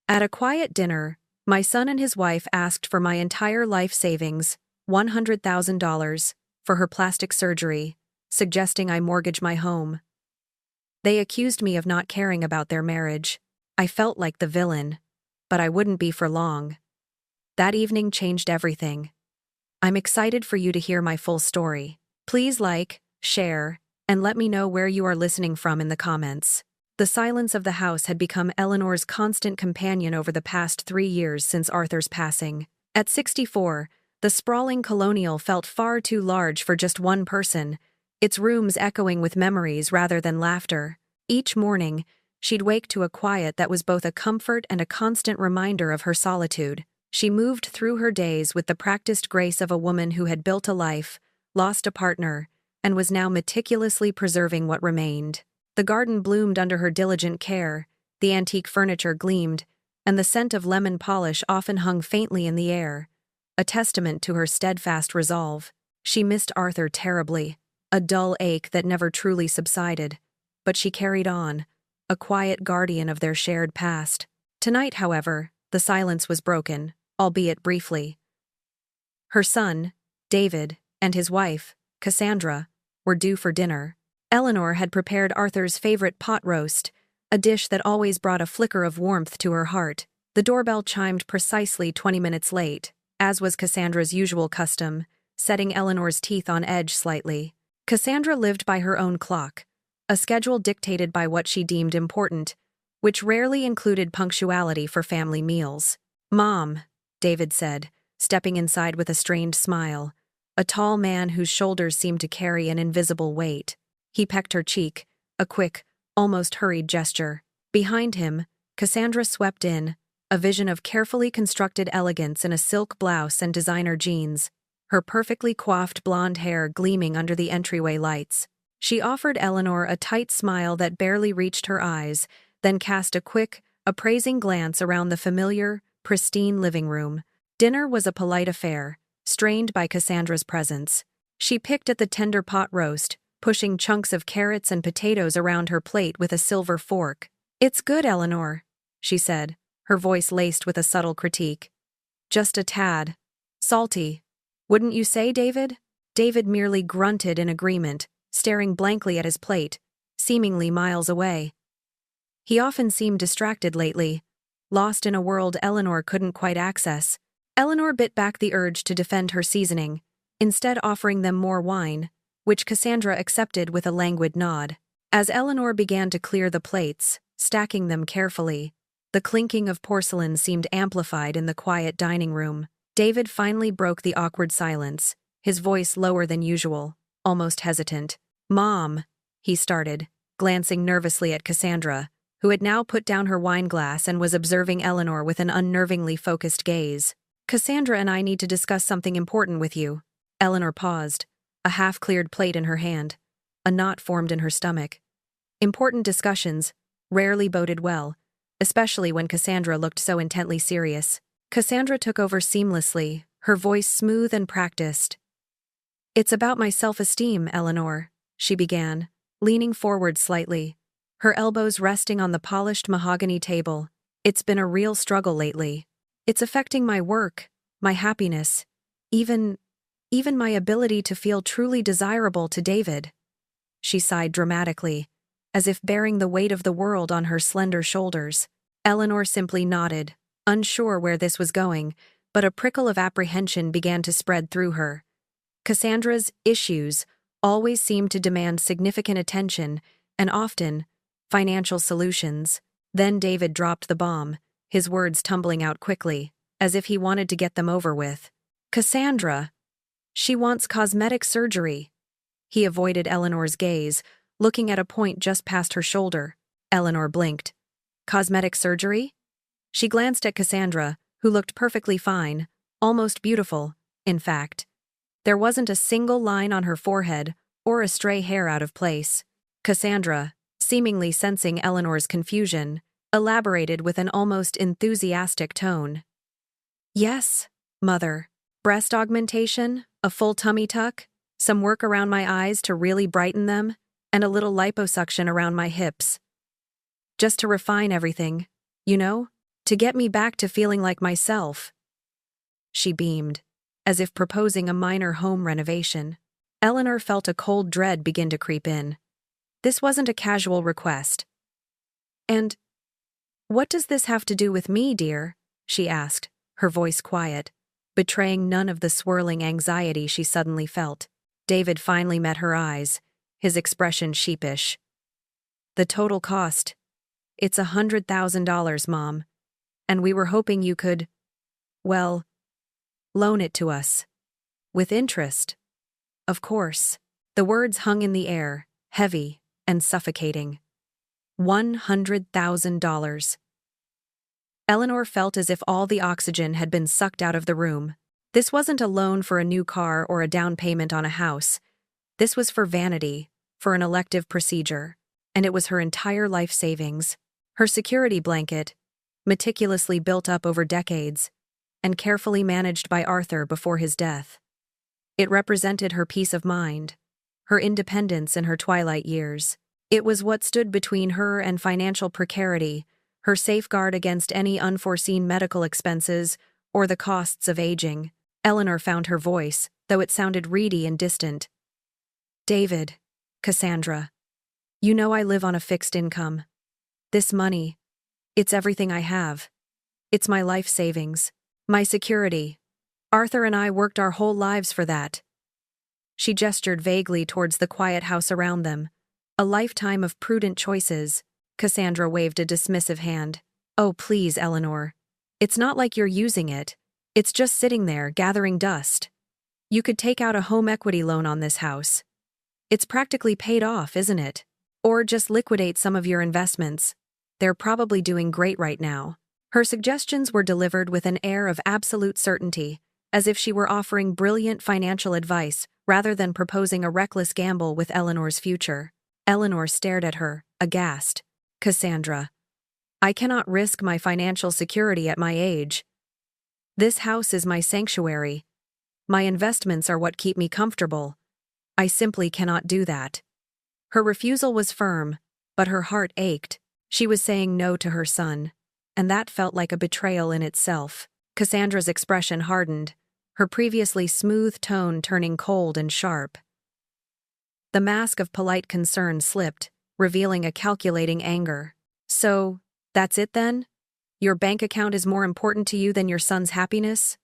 At a quiet dinner, my son and his wife asked for my entire life savings, $100,000, for her plastic surgery, suggesting I mortgage my home. They accused me of not caring about their marriage. I felt like the villain, but I wouldn't be for long. That evening changed everything. I'm excited for you to hear my full story. Please like, share, and let me know where you are listening from in the comments. The silence of the house had become Eleanor's constant companion over the past 3 years since Arthur's passing. At 64, the sprawling colonial felt far too large for just one person, its rooms echoing with memories rather than laughter. Each morning, she'd wake to a quiet that was both a comfort and a constant reminder of her solitude. She moved through her days with the practiced grace of a woman who had built a life, lost a partner, and was now meticulously preserving what remained. The garden bloomed under her diligent care, the antique furniture gleamed, and the scent of lemon polish often hung faintly in the air, a testament to her steadfast resolve. She missed Arthur terribly, a dull ache that never truly subsided, but she carried on, a quiet guardian of their shared past. Tonight, however, the silence was broken, albeit briefly. Her son, David, and his wife, Cassandra, were due for dinner. Eleanor had prepared Arthur's favorite pot roast, a dish that always brought a flicker of warmth to her heart. The doorbell chimed precisely 20 minutes late, as was Cassandra's usual custom, setting Eleanor's teeth on edge slightly. Cassandra lived by her own clock, a schedule dictated by what she deemed important, which rarely included punctuality for family meals. "Mom," David said, stepping inside with a strained smile, a tall man whose shoulders seemed to carry an invisible weight. He pecked her cheek, a quick, almost hurried gesture. Behind him, Cassandra swept in, a vision of carefully constructed elegance in a silk blouse and designer jeans, her perfectly coiffed blonde hair gleaming under the entryway lights. She offered Eleanor a tight smile that barely reached her eyes, then cast a quick, appraising glance around the familiar, pristine living room. Dinner was a polite affair, strained by Cassandra's presence. She picked at the tender pot roast, pushing chunks of carrots and potatoes around her plate with a silver fork. "It's good, Eleanor," she said, her voice laced with a subtle critique. "Just a tad. Salty. Wouldn't you say, David?" David merely grunted in agreement, staring blankly at his plate, seemingly miles away. He often seemed distracted lately, lost in a world Eleanor couldn't quite access. Eleanor bit back the urge to defend her seasoning, instead offering them more wine, which Cassandra accepted with a languid nod. As Eleanor began to clear the plates, stacking them carefully, the clinking of porcelain seemed amplified in the quiet dining room. David finally broke the awkward silence, his voice lower than usual, almost hesitant. "Mom," he started, glancing nervously at Cassandra, who had now put down her wineglass and was observing Eleanor with an unnervingly focused gaze. "Cassandra and I need to discuss something important with you." Eleanor paused, a half-cleared plate in her hand. A knot formed in her stomach. Important discussions rarely boded well, especially when Cassandra looked so intently serious. Cassandra took over seamlessly, her voice smooth and practiced. "It's about my self-esteem, Eleanor," she began, leaning forward slightly, her elbows resting on the polished mahogany table. "It's been a real struggle lately. It's affecting my work, my happiness, even my ability to feel truly desirable to David." She sighed dramatically, as if bearing the weight of the world on her slender shoulders. Eleanor simply nodded, unsure where this was going, but a prickle of apprehension began to spread through her. Cassandra's issues always seemed to demand significant attention, and often, financial solutions. Then David dropped the bomb, his words tumbling out quickly, as if he wanted to get them over with. "Cassandra, she wants cosmetic surgery." He avoided Eleanor's gaze, looking at a point just past her shoulder. Eleanor blinked. "Cosmetic surgery?" She glanced at Cassandra, who looked perfectly fine, almost beautiful, in fact. There wasn't a single line on her forehead or a stray hair out of place. Cassandra, seemingly sensing Eleanor's confusion, elaborated with an almost enthusiastic tone. "Yes, Mother. Breast augmentation, a full tummy tuck, some work around my eyes to really brighten them, and a little liposuction around my hips. Just to refine everything, you know?" To get me back to feeling like myself. She beamed, as if proposing a minor home renovation. Eleanor felt a cold dread begin to creep in. This wasn't a casual request. And what does this have to do with me, dear? She asked, her voice quiet, betraying none of the swirling anxiety she suddenly felt. David finally met her eyes, his expression sheepish. The total cost. It's $100,000, Mom. And we were hoping you could, well, loan it to us. With interest. Of course. The words hung in the air, heavy and suffocating. $100,000. Eleanor felt as if all the oxygen had been sucked out of the room. This wasn't a loan for a new car or a down payment on a house. This was for vanity, for an elective procedure, and it was her entire life savings, her security blanket, meticulously built up over decades, and carefully managed by Arthur before his death. It represented her peace of mind, her independence in her twilight years. It was what stood between her and financial precarity, her safeguard against any unforeseen medical expenses or the costs of aging. Eleanor found her voice, though it sounded reedy and distant. David, Cassandra, you know I live on a fixed income. This money, it's everything I have. It's my life savings, my security. Arthur and I worked our whole lives for that. She gestured vaguely towards the quiet house around them. A lifetime of prudent choices. Cassandra waved a dismissive hand. Oh, please, Eleanor. It's not like you're using it. It's just sitting there, gathering dust. You could take out a home equity loan on this house. It's practically paid off, isn't it? Or just liquidate some of your investments. They're probably doing great right now. Her suggestions were delivered with an air of absolute certainty, as if she were offering brilliant financial advice rather than proposing a reckless gamble with Eleanor's future. Eleanor stared at her, aghast. Cassandra, I cannot risk my financial security at my age. This house is my sanctuary. My investments are what keep me comfortable. I simply cannot do that. Her refusal was firm, but her heart ached. She was saying no to her son, and that felt like a betrayal in itself. Cassandra's expression hardened, her previously smooth tone turning cold and sharp. The mask of polite concern slipped, revealing a calculating anger. So, that's it then? Your bank account is more important to you than your son's happiness?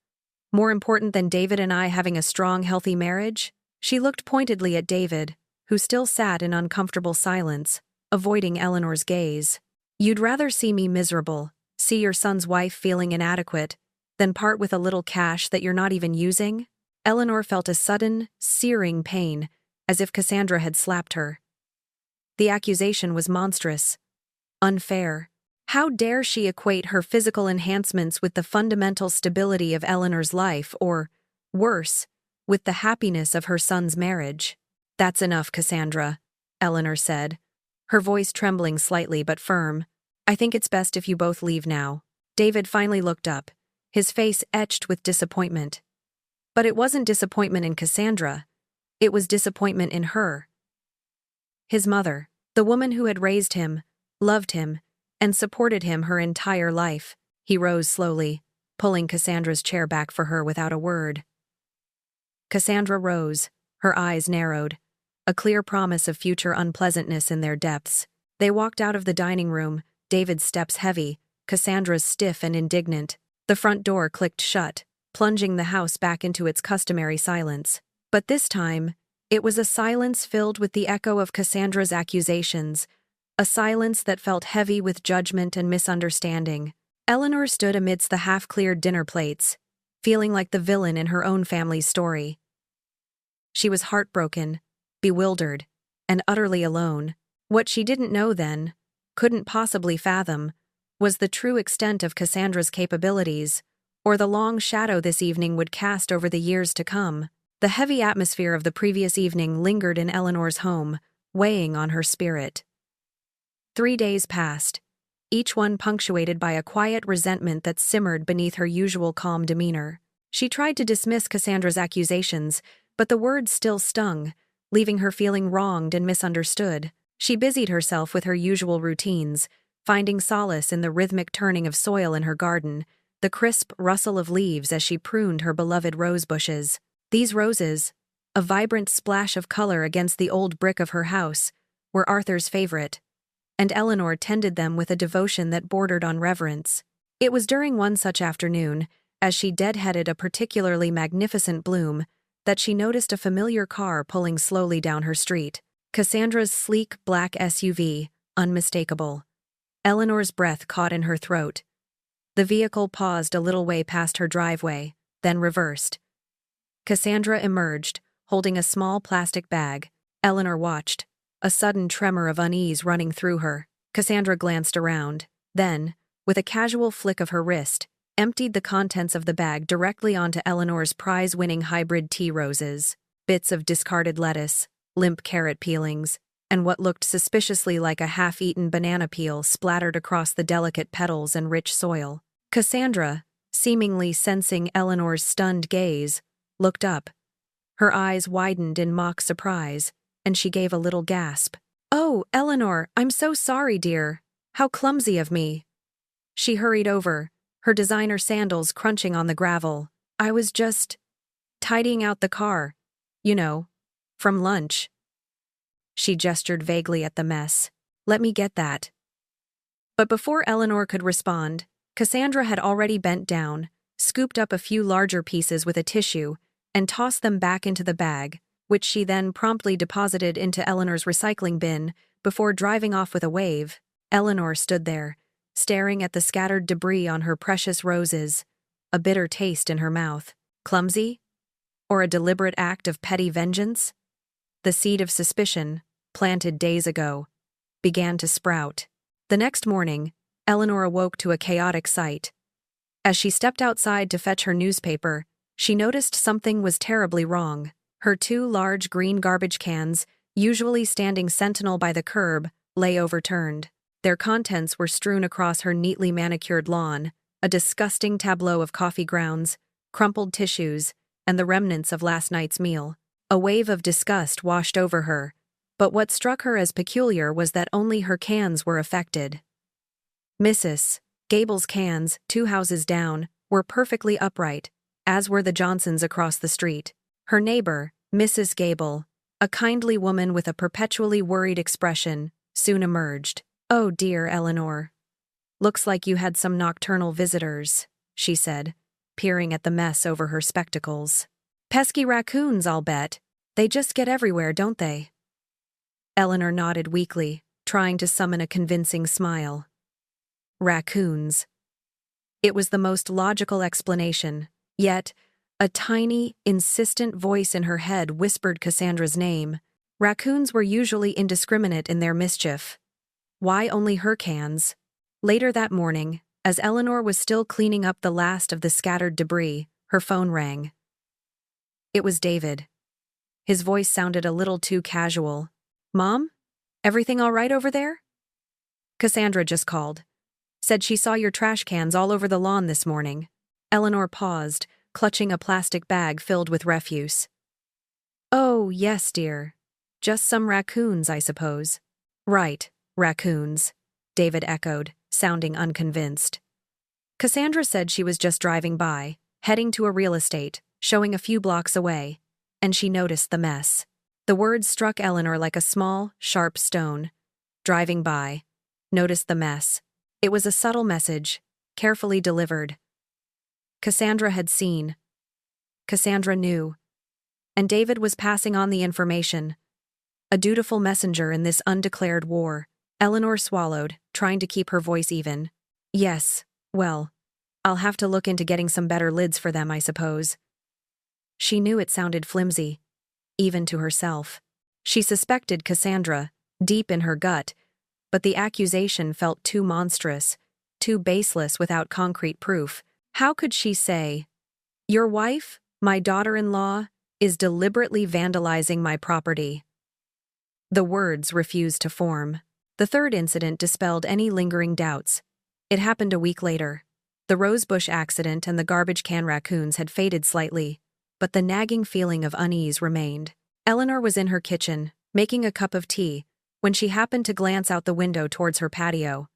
More important than David and I having a strong, healthy marriage? She looked pointedly at David, who still sat in uncomfortable silence, avoiding Eleanor's gaze. You'd rather see me miserable, see your son's wife feeling inadequate, than part with a little cash that you're not even using? Eleanor felt a sudden, searing pain, as if Cassandra had slapped her. The accusation was monstrous. Unfair. How dare she equate her physical enhancements with the fundamental stability of Eleanor's life or, worse, with the happiness of her son's marriage? That's enough, Cassandra, Eleanor said, her voice trembling slightly but firm. I think it's best if you both leave now. David finally looked up, his face etched with disappointment. But it wasn't disappointment in Cassandra. It was disappointment in her. His mother, the woman who had raised him, loved him, and supported him her entire life. He rose slowly, pulling Cassandra's chair back for her without a word. Cassandra rose, her eyes narrowed, a clear promise of future unpleasantness in their depths. They walked out of the dining room, David's steps heavy, Cassandra's stiff and indignant. The front door clicked shut, plunging the house back into its customary silence. But this time, it was a silence filled with the echo of Cassandra's accusations, a silence that felt heavy with judgment and misunderstanding. Eleanor stood amidst the half-cleared dinner plates, feeling like the villain in her own family's story. She was heartbroken, bewildered, and utterly alone. What she didn't know then, couldn't possibly fathom, was the true extent of Cassandra's capabilities, or the long shadow this evening would cast over the years to come. The heavy atmosphere of the previous evening lingered in Eleanor's home, weighing on her spirit. 3 days passed, each one punctuated by a quiet resentment that simmered beneath her usual calm demeanor. She tried to dismiss Cassandra's accusations, but the words still stung, leaving her feeling wronged and misunderstood. She busied herself with her usual routines, finding solace in the rhythmic turning of soil in her garden, the crisp rustle of leaves as she pruned her beloved rose bushes. These roses, a vibrant splash of color against the old brick of her house, were Arthur's favorite, and Eleanor tended them with a devotion that bordered on reverence. It was during one such afternoon, as she deadheaded a particularly magnificent bloom, that she noticed a familiar car pulling slowly down her street. Cassandra's sleek black SUV, unmistakable. Eleanor's breath caught in her throat. The vehicle paused a little way past her driveway, then reversed. Cassandra emerged, holding a small plastic bag. Eleanor watched, a sudden tremor of unease running through her. Cassandra glanced around, then, with a casual flick of her wrist, emptied the contents of the bag directly onto Eleanor's prize-winning hybrid tea roses. Bits of discarded lettuce, limp carrot peelings, and what looked suspiciously like a half-eaten banana peel splattered across the delicate petals and rich soil. Cassandra, seemingly sensing Eleanor's stunned gaze, looked up. Her eyes widened in mock surprise, and she gave a little gasp. "Oh, Eleanor, I'm so sorry, dear. How clumsy of me." She hurried over, her designer sandals crunching on the gravel. "I was just tidying out the car, you know, from lunch." She gestured vaguely at the mess. "Let me get that." But before Eleanor could respond, Cassandra had already bent down, scooped up a few larger pieces with a tissue, and tossed them back into the bag, which she then promptly deposited into Eleanor's recycling bin before driving off with a wave. Eleanor stood there, staring at the scattered debris on her precious roses, a bitter taste in her mouth. Clumsy? Or a deliberate act of petty vengeance? The seed of suspicion, planted days ago, began to sprout. The next morning, Eleanor awoke to a chaotic sight. As she stepped outside to fetch her newspaper, she noticed something was terribly wrong. Her two large green garbage cans, usually standing sentinel by the curb, lay overturned. Their contents were strewn across her neatly manicured lawn, a disgusting tableau of coffee grounds, crumpled tissues, and the remnants of last night's meal. A wave of disgust washed over her, but what struck her as peculiar was that only her cans were affected. Mrs. Gable's cans, 2 houses down, were perfectly upright, as were the Johnsons across the street. Her neighbor, Mrs. Gable, a kindly woman with a perpetually worried expression, soon emerged. "Oh dear, Eleanor. Looks like you had some nocturnal visitors," she said, peering at the mess over her spectacles. "Pesky raccoons, I'll bet. They just get everywhere, don't they?" Eleanor nodded weakly, trying to summon a convincing smile. Raccoons. It was the most logical explanation, yet a tiny, insistent voice in her head whispered Cassandra's name. Raccoons were usually indiscriminate in their mischief. Why only her cans? Later that morning, as Eleanor was still cleaning up the last of the scattered debris, her phone rang. It was David. His voice sounded a little too casual. "Mom? Everything all right over there?" "Cassandra just called. Said she saw your trash cans all over the lawn this morning." Eleanor paused, clutching a plastic bag filled with refuse. "Oh, yes, dear. Just some raccoons, I suppose." "Right, raccoons," David echoed, sounding unconvinced. Cassandra said she was just driving by, heading to a real estate, showing a few blocks away, and she noticed the mess. The words struck Eleanor like a small, sharp stone. Driving by. Noticed the mess. It was a subtle message, carefully delivered. Cassandra had seen. Cassandra knew. And David was passing on the information. A dutiful messenger in this undeclared war. Eleanor swallowed, trying to keep her voice even. "Yes, well, I'll have to look into getting some better lids for them, I suppose." She knew it sounded flimsy, even to herself. She suspected Cassandra, deep in her gut, but the accusation felt too monstrous, too baseless without concrete proof. How could she say, "Your wife, my daughter-in-law, is deliberately vandalizing my property"? The words refused to form. The third incident dispelled any lingering doubts. It happened a week later. The rosebush accident and the garbage can raccoons had faded slightly, but the nagging feeling of unease remained. Eleanor was in her kitchen, making a cup of tea, when she happened to glance out the window towards her patio.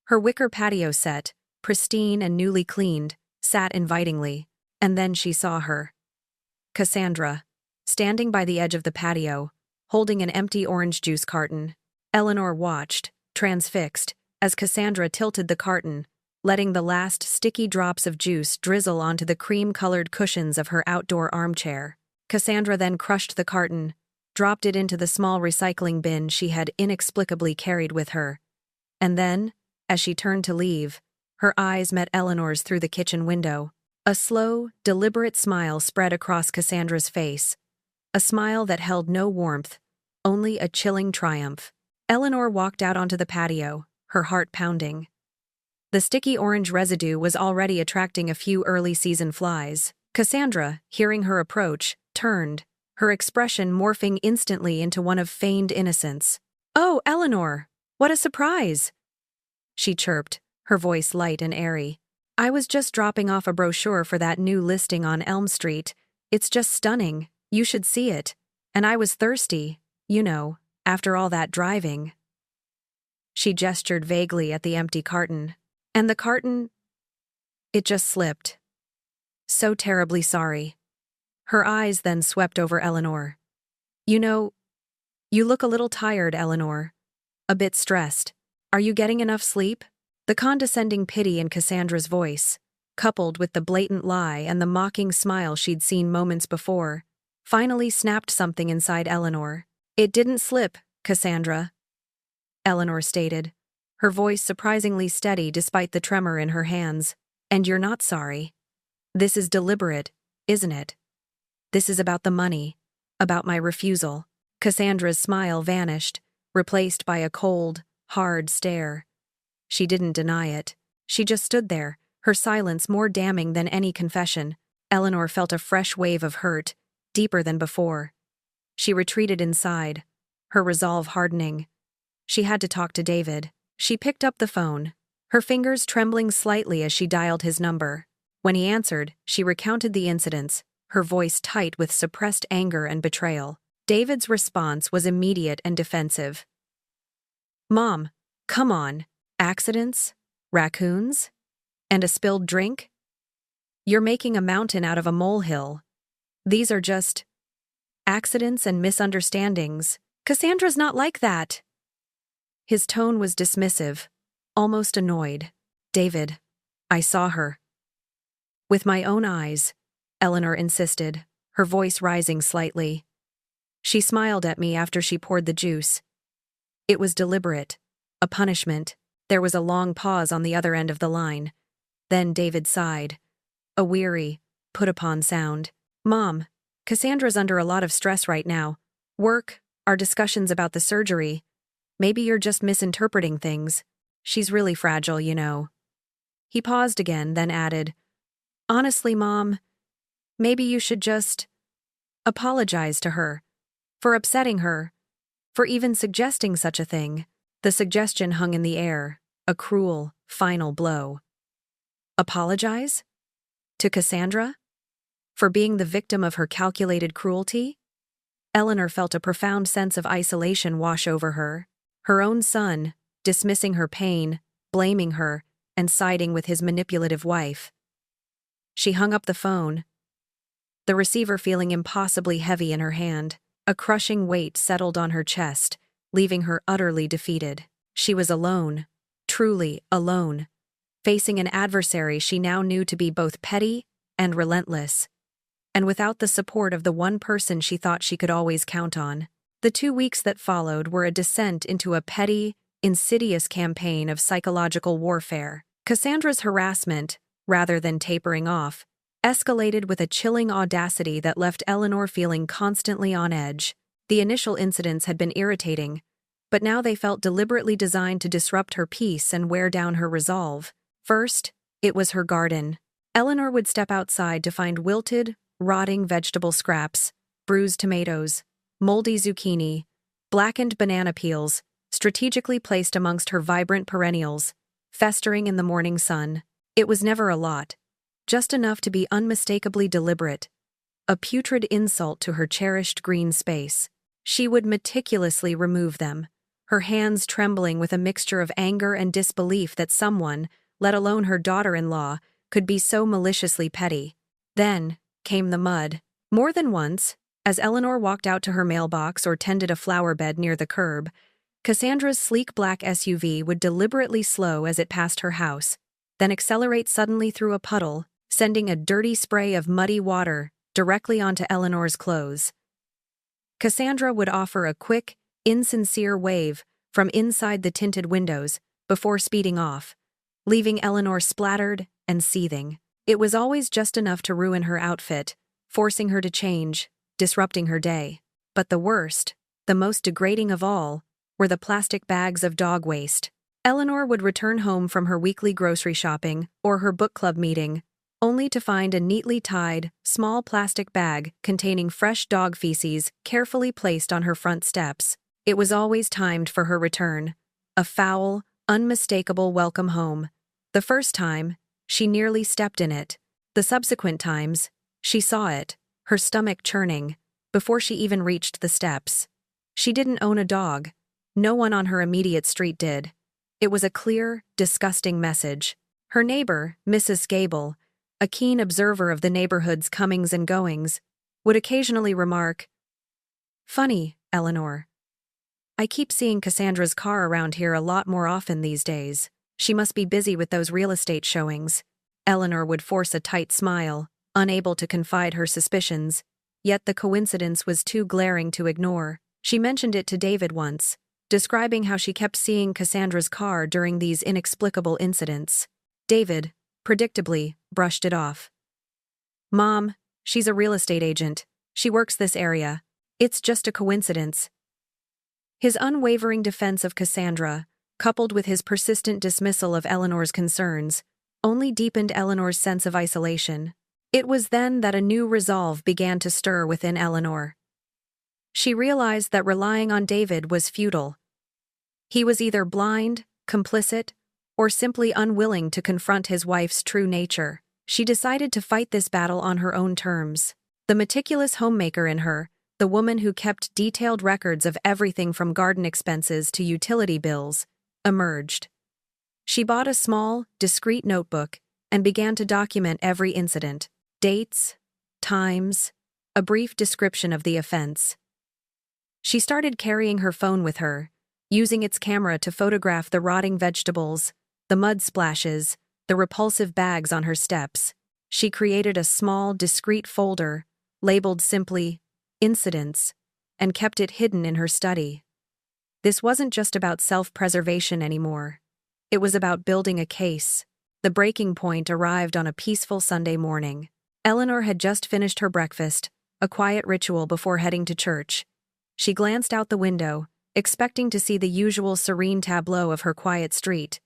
Her wicker patio set, pristine and newly cleaned, sat invitingly, and then she saw her. Cassandra, standing by the edge of the patio, holding an empty orange juice carton. Eleanor watched, transfixed, as Cassandra tilted the carton, letting the last sticky drops of juice drizzle onto the cream-colored cushions of her outdoor armchair. Cassandra then crushed the carton, dropped it into the small recycling bin she had inexplicably carried with her. And then, as she turned to leave, her eyes met Eleanor's through the kitchen window. A slow, deliberate smile spread across Cassandra's face, a smile that held no warmth, only a chilling triumph. Eleanor walked out onto the patio, her heart pounding. The sticky orange residue was already attracting a few early-season flies. Cassandra, hearing her approach, turned, her expression morphing instantly into one of feigned innocence. "Oh, Eleanor! What a surprise!" she chirped, her voice light and airy. "I was just dropping off a brochure for that new listing on Elm Street. It's just stunning. You should see it. And I was thirsty, you know, after all that driving." She gestured vaguely at the empty carton. "And the carton? It just slipped. So terribly sorry." Her eyes then swept over Eleanor. "You know, you look a little tired, Eleanor. A bit stressed. Are you getting enough sleep?" The condescending pity in Cassandra's voice, coupled with the blatant lie and the mocking smile she'd seen moments before, finally snapped something inside Eleanor. "It didn't slip, Cassandra," Eleanor stated, her voice surprisingly steady despite the tremor in her hands. "And you're not sorry. This is deliberate, isn't it? This is about the money, about my refusal." Cassandra's smile vanished, replaced by a cold, hard stare. She didn't deny it. She just stood there, her silence more damning than any confession. Eleanor felt a fresh wave of hurt, deeper than before. She retreated inside, her resolve hardening. She had to talk to David. She picked up the phone, her fingers trembling slightly as she dialed his number. When he answered, she recounted the incidents, her voice tight with suppressed anger and betrayal. David's response was immediate and defensive. "Mom, come on. Accidents? Raccoons? And a spilled drink? You're making a mountain out of a molehill. These are just accidents and misunderstandings. Cassandra's not like that." His tone was dismissive, almost annoyed. "David, I saw her." "With my own eyes," Eleanor insisted, her voice rising slightly. "She smiled at me after she poured the juice. It was deliberate, a punishment." There was a long pause on the other end of the line. Then David sighed, a weary, put-upon sound. "Mom, Cassandra's under a lot of stress right now. Work, our discussions about the surgery. Maybe you're just misinterpreting things. She's really fragile, you know." He paused again, then added, "Honestly, Mom, maybe you should just apologize to her for upsetting her, for even suggesting such a thing." The suggestion hung in the air, a cruel, final blow. Apologize? To Cassandra? For being the victim of her calculated cruelty? Eleanor felt a profound sense of isolation wash over her. Her own son, dismissing her pain, blaming her, and siding with his manipulative wife. She hung up the phone, the receiver feeling impossibly heavy in her hand. A crushing weight settled on her chest, leaving her utterly defeated. She was alone, truly alone, facing an adversary she now knew to be both petty and relentless, and without the support of the one person she thought she could always count on. The 2 weeks that followed were a descent into a petty, insidious campaign of psychological warfare. Cassandra's harassment, rather than tapering off, escalated with a chilling audacity that left Eleanor feeling constantly on edge. The initial incidents had been irritating, but now they felt deliberately designed to disrupt her peace and wear down her resolve. First, it was her garden. Eleanor would step outside to find wilted, rotting vegetable scraps, bruised tomatoes, moldy zucchini, blackened banana peels, strategically placed amongst her vibrant perennials, festering in the morning sun. It was never a lot, just enough to be unmistakably deliberate, a putrid insult to her cherished green space. She would meticulously remove them, her hands trembling with a mixture of anger and disbelief that someone, let alone her daughter-in-law, could be so maliciously petty. Then came the mud. More than once, as Eleanor walked out to her mailbox or tended a flower bed near the curb, Cassandra's sleek black SUV would deliberately slow as it passed her house, then accelerate suddenly through a puddle, sending a dirty spray of muddy water directly onto Eleanor's clothes. Cassandra would offer a quick, insincere wave from inside the tinted windows before speeding off, leaving Eleanor splattered and seething. It was always just enough to ruin her outfit, forcing her to change, disrupting her day. But the worst, the most degrading of all, were the plastic bags of dog waste. Eleanor would return home from her weekly grocery shopping or her book club meeting, only to find a neatly tied, small plastic bag containing fresh dog feces carefully placed on her front steps. It was always timed for her return, a foul, unmistakable welcome home. The first time, she nearly stepped in it. The subsequent times, she saw it, her stomach churning, before she even reached the steps. She didn't own a dog. No one on her immediate street did. It was a clear, disgusting message. Her neighbor, Mrs. Gable, a keen observer of the neighborhood's comings and goings, would occasionally remark, "Funny, Eleanor. I keep seeing Cassandra's car around here a lot more often these days. She must be busy with those real estate showings." Eleanor would force a tight smile, unable to confide her suspicions, yet the coincidence was too glaring to ignore. She mentioned it to David once, describing how she kept seeing Cassandra's car during these inexplicable incidents. David, predictably, brushed it off. "Mom, she's a real estate agent. She works this area. It's just a coincidence." His unwavering defense of Cassandra, coupled with his persistent dismissal of Eleanor's concerns, only deepened Eleanor's sense of isolation. It was then that a new resolve began to stir within Eleanor. She realized that relying on David was futile. He was either blind, complicit, or simply unwilling to confront his wife's true nature. She decided to fight this battle on her own terms. The meticulous homemaker in her, the woman who kept detailed records of everything from garden expenses to utility bills, emerged. She bought a small, discreet notebook and began to document every incident: dates, times, a brief description of the offense. She started carrying her phone with her, using its camera to photograph the rotting vegetables, the mud splashes, the repulsive bags on her steps. She created a small, discreet folder, labeled simply, "Incidents," and kept it hidden in her study. This wasn't just about self-preservation anymore. It was about building a case. The breaking point arrived on a peaceful Sunday morning. Eleanor had just finished her breakfast, a quiet ritual before heading to church. She glanced out the window, expecting to see the usual serene tableau of her quiet street,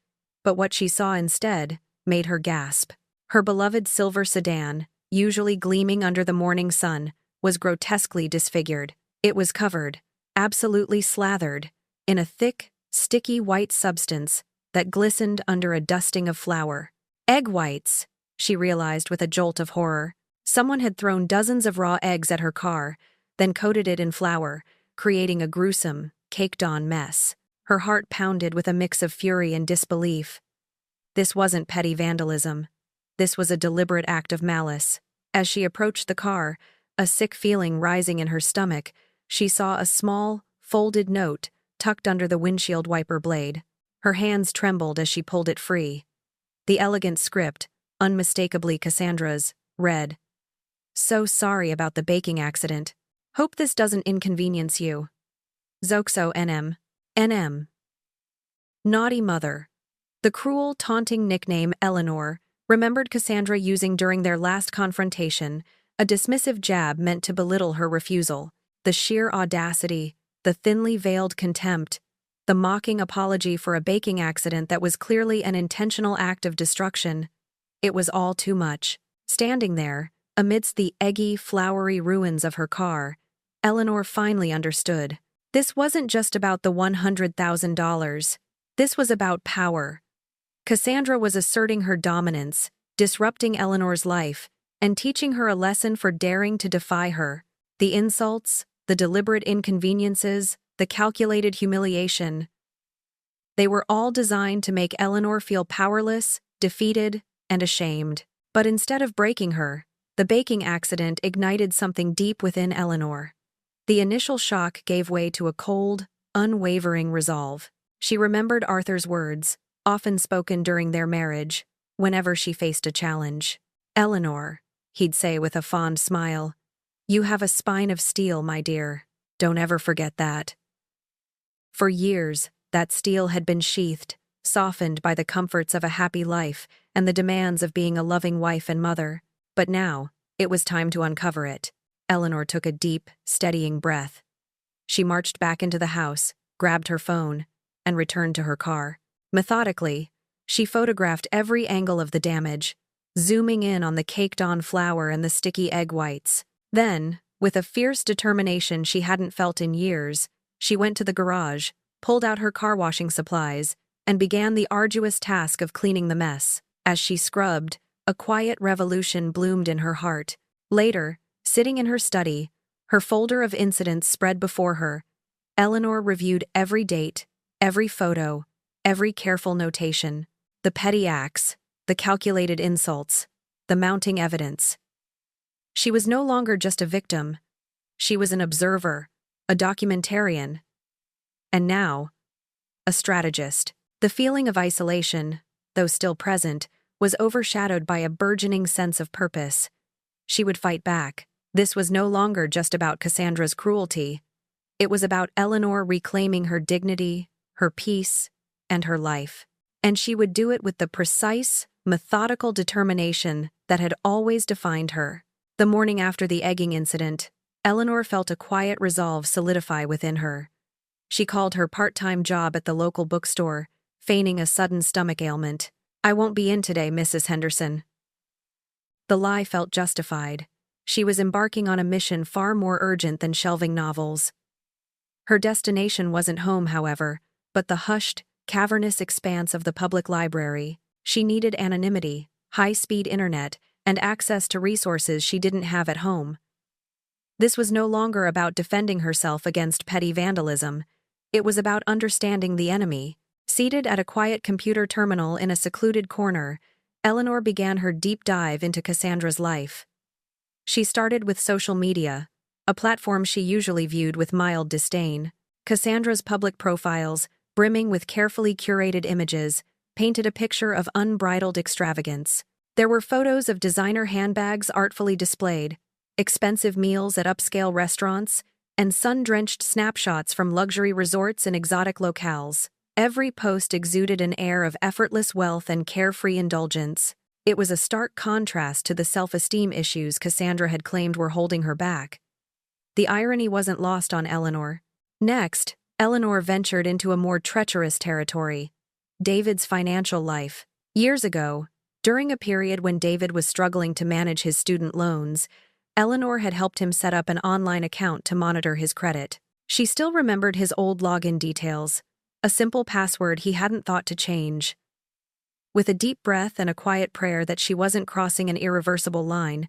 but what she saw instead made her gasp. Her beloved silver sedan, usually gleaming under the morning sun, was grotesquely disfigured. It was covered, absolutely slathered, in a thick, sticky white substance that glistened under a dusting of flour. Egg whites, she realized with a jolt of horror. Someone had thrown dozens of raw eggs at her car, then coated it in flour, creating a gruesome, caked-on mess. Her heart pounded with a mix of fury and disbelief. This wasn't petty vandalism. This was a deliberate act of malice. As she approached the car, a sick feeling rising in her stomach, she saw a small, folded note tucked under the windshield wiper blade. Her hands trembled as she pulled it free. The elegant script, unmistakably Cassandra's, read, "So sorry about the baking accident. Hope this doesn't inconvenience you. Zoxo NM. NM." Naughty mother. The cruel, taunting nickname Eleanor remembered Cassandra using during their last confrontation, a dismissive jab meant to belittle her refusal. The sheer audacity, the thinly veiled contempt, the mocking apology for a baking accident that was clearly an intentional act of destruction. It was all too much. Standing there, amidst the eggy, floury ruins of her car, Eleanor finally understood. This wasn't just about the $100,000. This was about power. Cassandra was asserting her dominance, disrupting Eleanor's life, and teaching her a lesson for daring to defy her. The insults, the deliberate inconveniences, the calculated humiliation. They were all designed to make Eleanor feel powerless, defeated, and ashamed. But instead of breaking her, the baking accident ignited something deep within Eleanor. The initial shock gave way to a cold, unwavering resolve. She remembered Arthur's words, often spoken during their marriage, whenever she faced a challenge. "Eleanor," he'd say with a fond smile, "you have a spine of steel, my dear. Don't ever forget that." For years, that steel had been sheathed, softened by the comforts of a happy life and the demands of being a loving wife and mother. But now, it was time to uncover it. Eleanor took a deep, steadying breath. She marched back into the house, grabbed her phone, and returned to her car. Methodically, she photographed every angle of the damage, zooming in on the caked-on flour and the sticky egg whites. Then, with a fierce determination she hadn't felt in years, she went to the garage, pulled out her car washing supplies, and began the arduous task of cleaning the mess. As she scrubbed, a quiet revolution bloomed in her heart. Later, sitting in her study, her folder of incidents spread before her, Eleanor reviewed every date, every photo, every careful notation. The petty acts, the calculated insults, the mounting evidence. She was no longer just a victim. She was an observer, a documentarian, and now, a strategist. The feeling of isolation, though still present, was overshadowed by a burgeoning sense of purpose. She would fight back. This was no longer just about Cassandra's cruelty. It was about Eleanor reclaiming her dignity, her peace, and her life. And she would do it with the precise, methodical determination that had always defined her. The morning after the egging incident, Eleanor felt a quiet resolve solidify within her. She called her part-time job at the local bookstore, feigning a sudden stomach ailment. "I won't be in today, Mrs. Henderson." The lie felt justified. She was embarking on a mission far more urgent than shelving novels. Her destination wasn't home, however, but the hushed, cavernous expanse of the public library. She needed anonymity, high-speed internet, and access to resources she didn't have at home. This was no longer about defending herself against petty vandalism. It was about understanding the enemy. Seated at a quiet computer terminal in a secluded corner, Eleanor began her deep dive into Cassandra's life. She started with social media, a platform she usually viewed with mild disdain. Cassandra's public profiles, brimming with carefully curated images, painted a picture of unbridled extravagance. There were photos of designer handbags artfully displayed, expensive meals at upscale restaurants, and sun-drenched snapshots from luxury resorts and exotic locales. Every post exuded an air of effortless wealth and carefree indulgence. It was a stark contrast to the self-esteem issues Cassandra had claimed were holding her back. The irony wasn't lost on Eleanor. Next, Eleanor ventured into a more treacherous territory: David's financial life. Years ago, during a period when David was struggling to manage his student loans, Eleanor had helped him set up an online account to monitor his credit. She still remembered his old login details, a simple password he hadn't thought to change. With a deep breath and a quiet prayer that she wasn't crossing an irreversible line,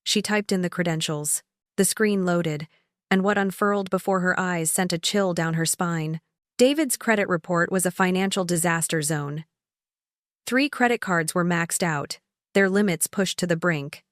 she typed in the credentials. The screen loaded, and what unfurled before her eyes sent a chill down her spine. David's credit report was a financial disaster zone. 3 credit cards were maxed out, their limits pushed to the brink.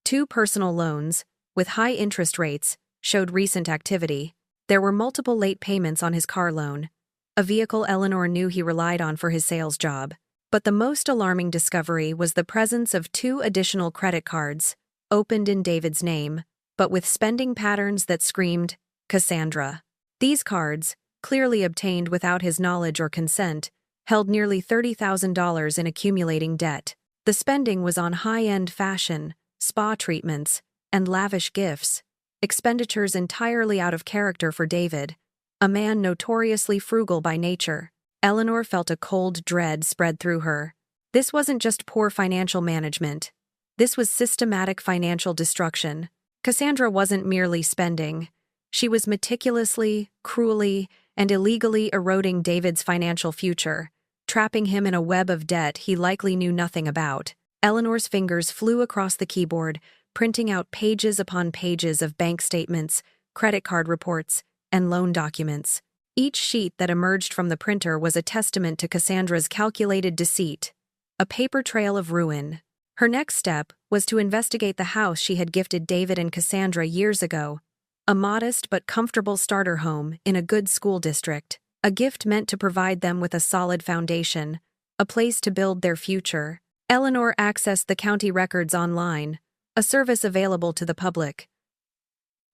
2 personal loans, with high interest rates, showed recent activity. There were multiple late payments on his car loan, a vehicle Eleanor knew he relied on for his sales job. But the most alarming discovery was the presence of 2 additional credit cards, opened in David's name, but with spending patterns that screamed Cassandra. These cards, clearly obtained without his knowledge or consent, held nearly $30,000 in accumulating debt. The spending was on high-end fashion, spa treatments, and lavish gifts, expenditures entirely out of character for David, a man notoriously frugal by nature. Eleanor felt a cold dread spread through her. This wasn't just poor financial management. This was systematic financial destruction. Cassandra wasn't merely spending. She was meticulously, cruelly, and illegally eroding David's financial future, trapping him in a web of debt he likely knew nothing about. Eleanor's fingers flew across the keyboard, printing out pages upon pages of bank statements, credit card reports, and loan documents. Each sheet that emerged from the printer was a testament to Cassandra's calculated deceit, a paper trail of ruin. Her next step was to investigate the house she had gifted David and Cassandra years ago, a modest but comfortable starter home in a good school district, a gift meant to provide them with a solid foundation, a place to build their future. Eleanor accessed the county records online, a service available to the public.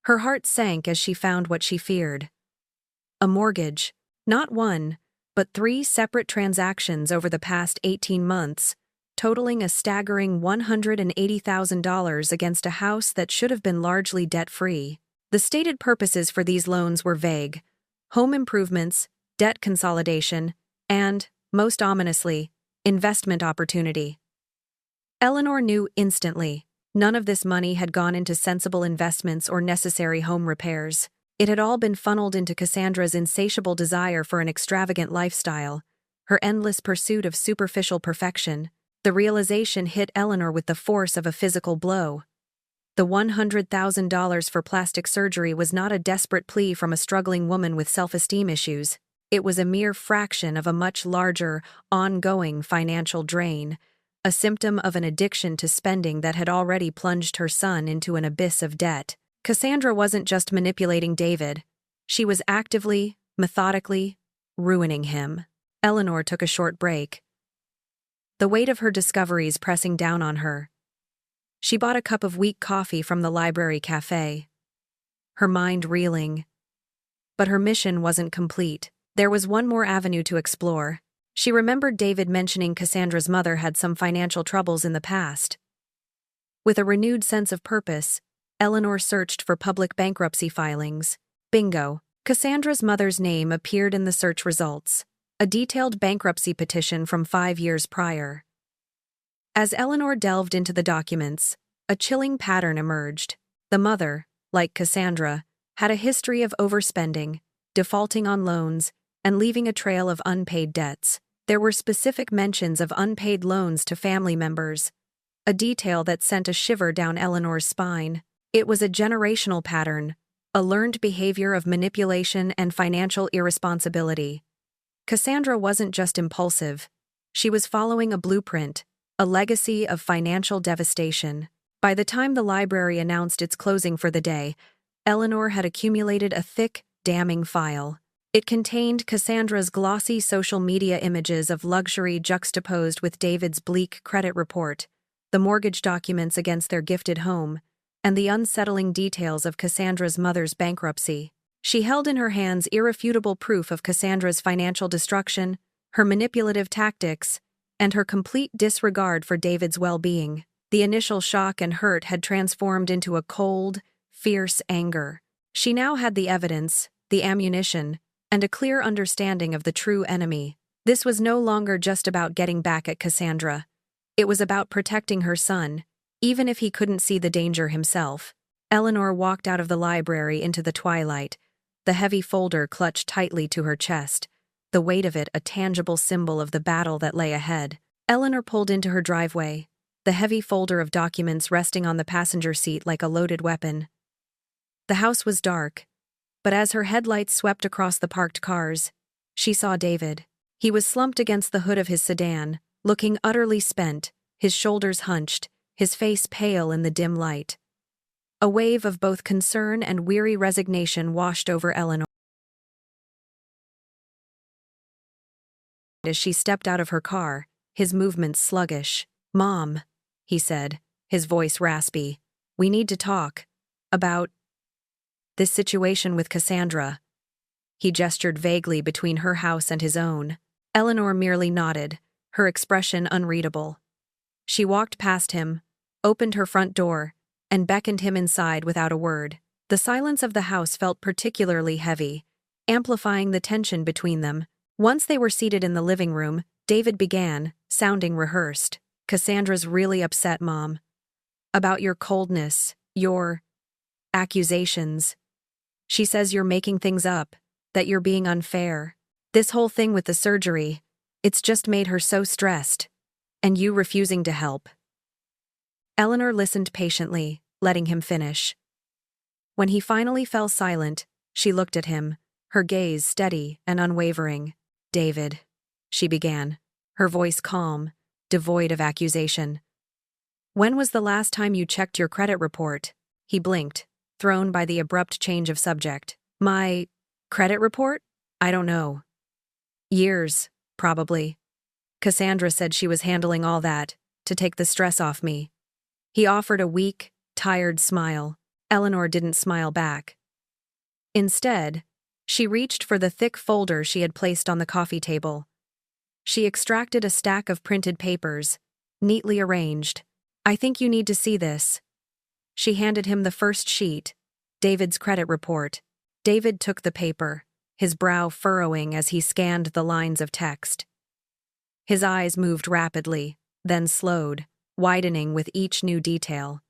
Her heart sank as she found what she feared. A mortgage, not one, but 3 separate transactions over the past 18 months, totaling a staggering $180,000 against a house that should have been largely debt-free. The stated purposes for these loans were vague: home improvements, debt consolidation, and, most ominously, investment opportunity. Eleanor knew instantly none of this money had gone into sensible investments or necessary home repairs. It had all been funneled into Cassandra's insatiable desire for an extravagant lifestyle, her endless pursuit of superficial perfection. The realization hit Eleanor with the force of a physical blow. The $100,000 for plastic surgery was not a desperate plea from a struggling woman with self-esteem issues. It was a mere fraction of a much larger, ongoing financial drain, a symptom of an addiction to spending that had already plunged her son into an abyss of debt. Cassandra wasn't just manipulating David. She was actively, methodically, ruining him. Eleanor took a short break, the weight of her discoveries pressing down on her. She bought a cup of weak coffee from the library cafe, her mind reeling. But her mission wasn't complete. There was one more avenue to explore. She remembered David mentioning Cassandra's mother had some financial troubles in the past. With a renewed sense of purpose, Eleanor searched for public bankruptcy filings. Bingo! Cassandra's mother's name appeared in the search results, a detailed bankruptcy petition from 5 years prior. As Eleanor delved into the documents, a chilling pattern emerged. The mother, like Cassandra, had a history of overspending, defaulting on loans, and leaving a trail of unpaid debts. There were specific mentions of unpaid loans to family members, a detail that sent a shiver down Eleanor's spine. It was a generational pattern, a learned behavior of manipulation and financial irresponsibility. Cassandra wasn't just impulsive. She was following a blueprint, a legacy of financial devastation. By the time the library announced its closing for the day, Eleanor had accumulated a thick, damning file. It contained Cassandra's glossy social media images of luxury juxtaposed with David's bleak credit report, the mortgage documents against their gifted home, and the unsettling details of Cassandra's mother's bankruptcy. She held in her hands irrefutable proof of Cassandra's financial destruction, her manipulative tactics, and her complete disregard for David's well-being. The initial shock and hurt had transformed into a cold, fierce anger. She now had the evidence, the ammunition, and a clear understanding of the true enemy. This was no longer just about getting back at Cassandra. It was about protecting her son, even if he couldn't see the danger himself. Eleanor walked out of the library into the twilight, the heavy folder clutched tightly to her chest, the weight of it a tangible symbol of the battle that lay ahead. Eleanor pulled into her driveway, the heavy folder of documents resting on the passenger seat like a loaded weapon. The house was dark, but as her headlights swept across the parked cars, she saw David. He was slumped against the hood of his sedan, looking utterly spent, his shoulders hunched, his face pale in the dim light. A wave of both concern and weary resignation washed over Eleanor. As she stepped out of her car, his movements sluggish. "Mom," he said, his voice raspy, "we need to talk about this situation with Cassandra." He gestured vaguely between her house and his own. Eleanor merely nodded, her expression unreadable. She walked past him, opened her front door, and beckoned him inside without a word. The silence of the house felt particularly heavy, amplifying the tension between them. Once they were seated in the living room, David began, sounding rehearsed. "Cassandra's really upset, Mom. About your coldness, your accusations. She says you're making things up, that you're being unfair. This whole thing with the surgery, it's just made her so stressed. And you refusing to help." Eleanor listened patiently, letting him finish. When he finally fell silent, She looked at him, her gaze steady and unwavering. "David," she began, her voice calm, devoid of accusation. "When was the last time you checked your credit report?" He blinked, thrown by the abrupt change of subject. "My credit report? I don't know. Years, probably. Cassandra said she was handling all that, to take the stress off me." He offered a weak, tired smile. Eleanor didn't smile back. Instead, she reached for the thick folder she had placed on the coffee table. She extracted a stack of printed papers, neatly arranged. "I think you need to see this." She handed him the first sheet, David's credit report. David took the paper, his brow furrowing as he scanned the lines of text. His eyes moved rapidly, then slowed, widening with each new detail.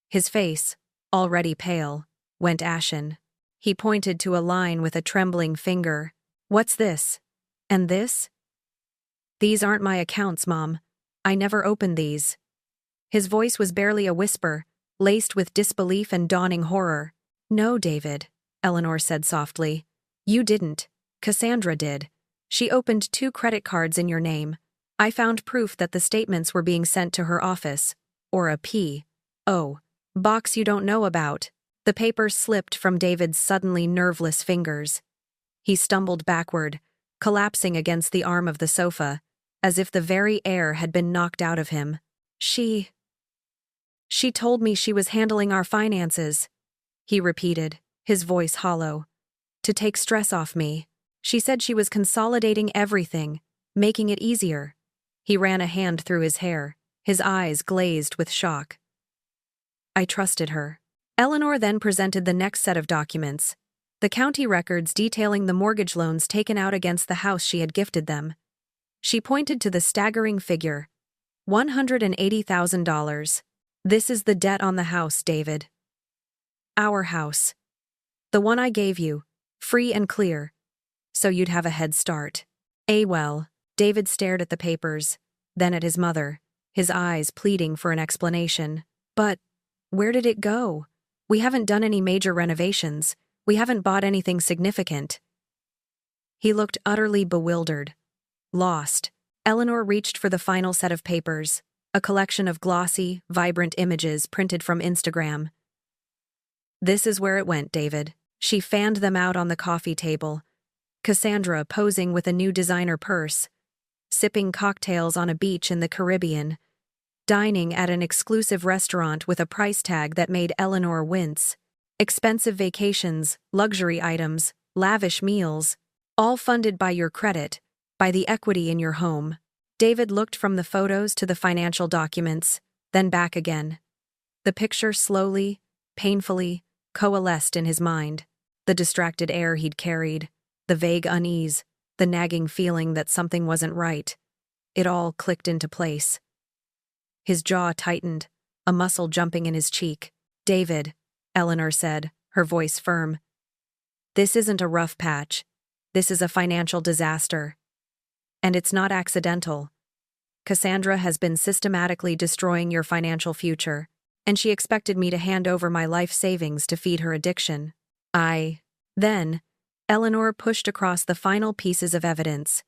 His face, already pale, went ashen. He pointed to a line with a trembling finger. "What's this? And this?" "These aren't my accounts, Mom. I never opened these." His voice was barely a whisper, laced with disbelief and dawning horror. "No, David," Eleanor said softly. "You didn't. Cassandra did. She opened 2 credit cards in your name. I found proof that the statements were being sent to her office, or a P.O. box you don't know about." The paper slipped from David's suddenly nerveless fingers. He stumbled backward, collapsing against the arm of the sofa, as if the very air had been knocked out of him. She told me she was handling our finances," he repeated, his voice hollow. "To take stress off me. She said she was consolidating everything, making it easier." He ran a hand through his hair, his eyes glazed with shock. "I trusted her." Eleanor then presented the next set of documents, the county records detailing the mortgage loans taken out against the house she had gifted them. She pointed to the staggering figure, $180,000. "This is the debt on the house, David. Our house. The one I gave you, free and clear, so you'd have a head start." Well, David stared at the papers, then at his mother, his eyes pleading for an explanation. "But where did it go? We haven't done any major renovations. We haven't bought anything significant." He looked utterly bewildered, lost. Eleanor reached for the final set of papers, a collection of glossy, vibrant images printed from Instagram. "This is where it went, David." She fanned them out on the coffee table. Cassandra posing with a new designer purse, sipping cocktails on a beach in the Caribbean, dining at an exclusive restaurant with a price tag that made Eleanor wince. Expensive vacations, luxury items, lavish meals, all funded by your credit, by the equity in your home. David looked from the photos to the financial documents, then back again. The picture slowly, painfully, coalesced in his mind. The distracted air he'd carried, the vague unease, the nagging feeling that something wasn't right. It all clicked into place. His jaw tightened, a muscle jumping in his cheek. "David," Eleanor said, her voice firm. "This isn't a rough patch. This is a financial disaster. And it's not accidental. Cassandra has been systematically destroying your financial future, and she expected me to hand over my life savings to feed her addiction. Then, Eleanor pushed across the final pieces of evidence.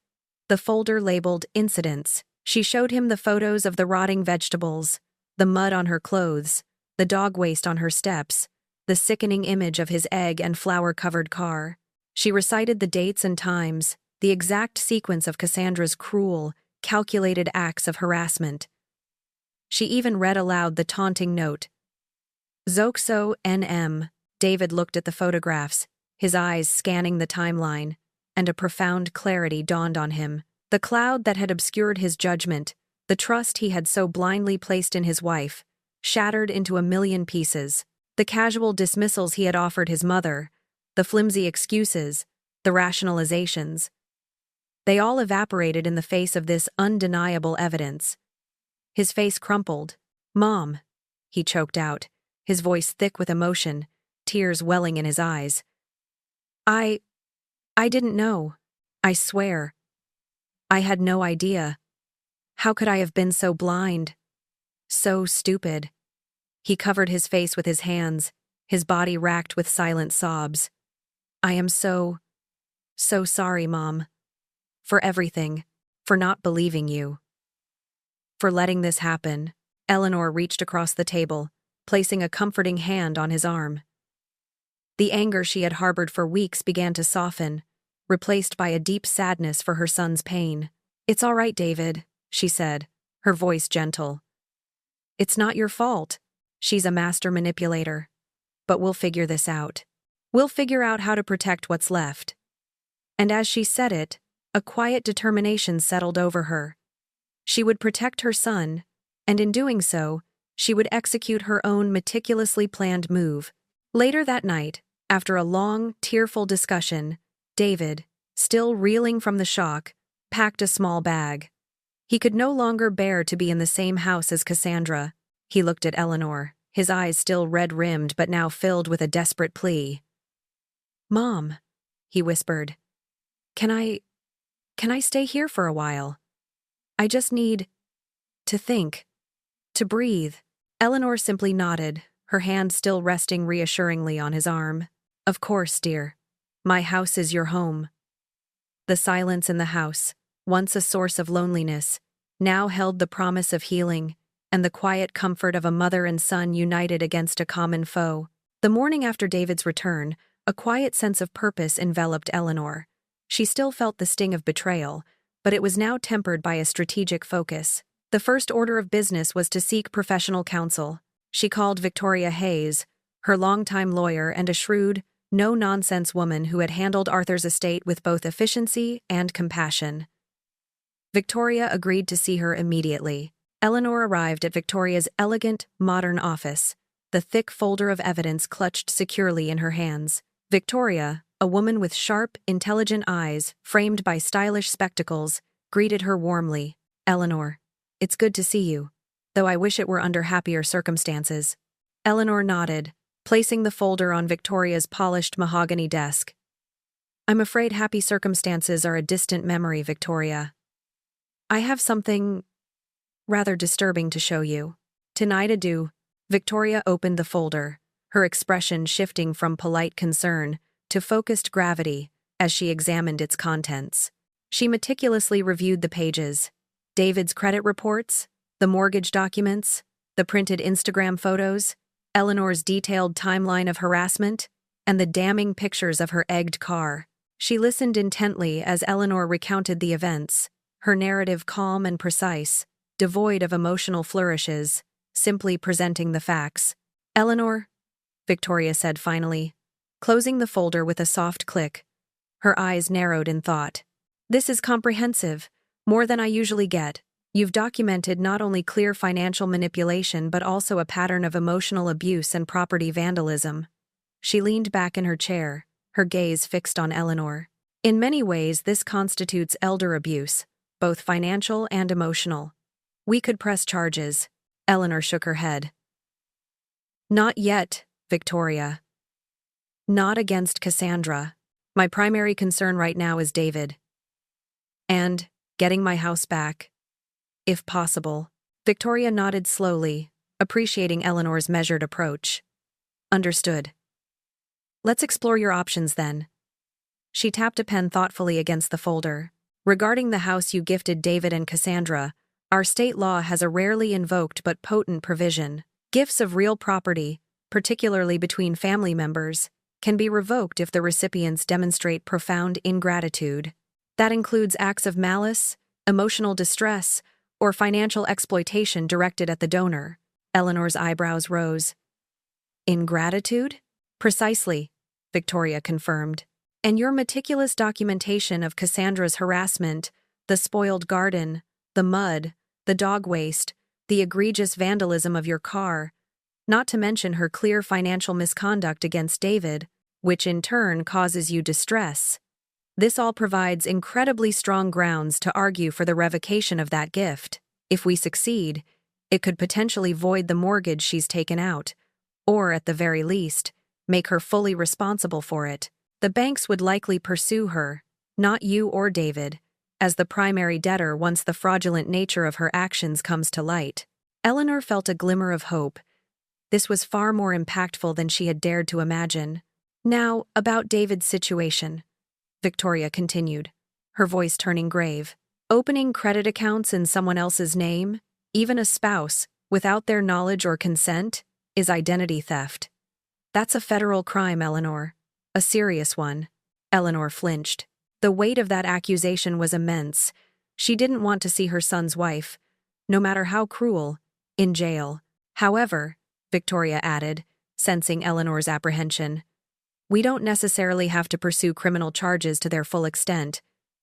The folder labeled Incidents. She showed him the photos of the rotting vegetables, the mud on her clothes, the dog waste on her steps, the sickening image of his egg and flour-covered car. She recited the dates and times, the exact sequence of Cassandra's cruel, calculated acts of harassment. She even read aloud the taunting note. "Zoxo NM." David looked at the photographs, his eyes scanning the timeline, and a profound clarity dawned on him. The cloud that had obscured his judgment, the trust he had so blindly placed in his wife, shattered into a million pieces. The casual dismissals he had offered his mother, the flimsy excuses, the rationalizations, they all evaporated in the face of this undeniable evidence. His face crumpled. "Mom," he choked out, his voice thick with emotion, tears welling in his eyes. I didn't know. I swear. I had no idea. How could I have been so blind? So stupid." He covered his face with his hands, his body racked with silent sobs. I am so sorry, Mom. For everything. For not believing you. For letting this happen. Eleanor reached across the table, placing a comforting hand on his arm. The anger she had harbored for weeks began to soften, replaced by a deep sadness for her son's pain. It's all right, David, she said, her voice gentle. It's not your fault. She's a master manipulator. But we'll figure this out. We'll figure out how to protect what's left. And as she said it, a quiet determination settled over her. She would protect her son, and in doing so, she would execute her own meticulously planned move. Later that night, after a long, tearful discussion, David, still reeling from the shock, packed a small bag. He could no longer bear to be in the same house as Cassandra. He looked at Eleanor, his eyes still red-rimmed but now filled with a desperate plea. "Mom," he whispered, Can I stay here for a while? I just need to think, to breathe." Eleanor simply nodded, her hand still resting reassuringly on his arm. "Of course, dear. My house is your home." The silence in the house, once a source of loneliness, now held the promise of healing and the quiet comfort of a mother and son united against a common foe. The morning after David's return, a quiet sense of purpose enveloped Eleanor. She still felt the sting of betrayal, but it was now tempered by a strategic focus. The first order of business was to seek professional counsel. She called Victoria Hayes, her longtime lawyer and a shrewd, no-nonsense woman who had handled Arthur's estate with both efficiency and compassion. Victoria agreed to see her immediately. Eleanor arrived at Victoria's elegant, modern office, the thick folder of evidence clutched securely in her hands. Victoria, a woman with sharp, intelligent eyes, framed by stylish spectacles, greeted her warmly. "Eleanor, it's good to see you, though I wish it were under happier circumstances." Eleanor nodded, placing the folder on Victoria's polished mahogany desk. "I'm afraid happy circumstances are a distant memory, Victoria. I have something rather disturbing to show you." "Tonight adieu." Victoria opened the folder, her expression shifting from polite concern to focused gravity as she examined its contents. She meticulously reviewed the pages: David's credit reports, the mortgage documents, the printed Instagram photos, Eleanor's detailed timeline of harassment, and the damning pictures of her egged car. She listened intently as Eleanor recounted the events, her narrative calm and precise, devoid of emotional flourishes, simply presenting the facts. "Eleanor," Victoria said finally, closing the folder with a soft click. Her eyes narrowed in thought. "This is comprehensive, more than I usually get. You've documented not only clear financial manipulation but also a pattern of emotional abuse and property vandalism." She leaned back in her chair, her gaze fixed on Eleanor. "In many ways, this constitutes elder abuse, both financial and emotional. We could press charges." Eleanor shook her head. "Not yet, Victoria. Not against Cassandra. My primary concern right now is David. And getting my house back, if possible." Victoria nodded slowly, appreciating Eleanor's measured approach. "Understood. Let's explore your options then." She tapped a pen thoughtfully against the folder. "Regarding the house you gifted David and Cassandra, our state law has a rarely invoked but potent provision. Gifts of real property, particularly between family members, can be revoked if the recipients demonstrate profound ingratitude. That includes acts of malice, emotional distress, or financial exploitation directed at the donor." Eleanor's eyebrows rose. "Ingratitude?" "Precisely," Victoria confirmed. "And your meticulous documentation of Cassandra's harassment, the spoiled garden, the mud, the dog waste, the egregious vandalism of your car, not to mention her clear financial misconduct against David, which in turn causes you distress. This all provides incredibly strong grounds to argue for the revocation of that gift. If we succeed, it could potentially void the mortgage she's taken out, or at the very least, make her fully responsible for it. The banks would likely pursue her, not you or David, as the primary debtor once the fraudulent nature of her actions comes to light." Eleanor felt a glimmer of hope. This was far more impactful than she had dared to imagine. Now, about David's situation, Victoria continued, her voice turning grave. Opening credit accounts in someone else's name, even a spouse, without their knowledge or consent, is identity theft. That's a federal crime, Eleanor. A serious one. Eleanor flinched. The weight of that accusation was immense. She didn't want to see her son's wife, no matter how cruel, in jail. However, Victoria added, sensing Eleanor's apprehension, we don't necessarily have to pursue criminal charges to their full extent.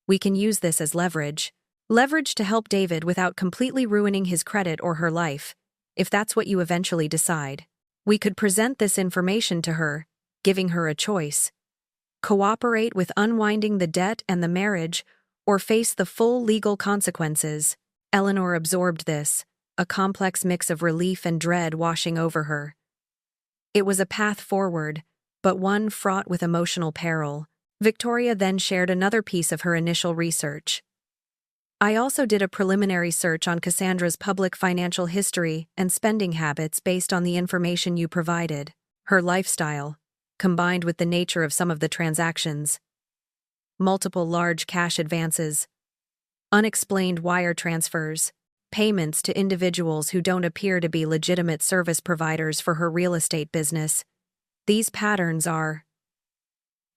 We can use this as leverage. Leverage to help David without completely ruining his credit or her life, if that's what you eventually decide. We could present this information to her, giving her a choice. Cooperate with unwinding the debt and the marriage, or face the full legal consequences. Eleanor absorbed this, a complex mix of relief and dread washing over her. It was a path forward, but one fraught with emotional peril. Victoria then shared another piece of her initial research. I also did a preliminary search on Cassandra's public financial history and spending habits based on the information you provided. Her lifestyle, combined with the nature of some of the transactions. Multiple large cash advances, unexplained wire transfers, payments to individuals who don't appear to be legitimate service providers for her real estate business. These patterns are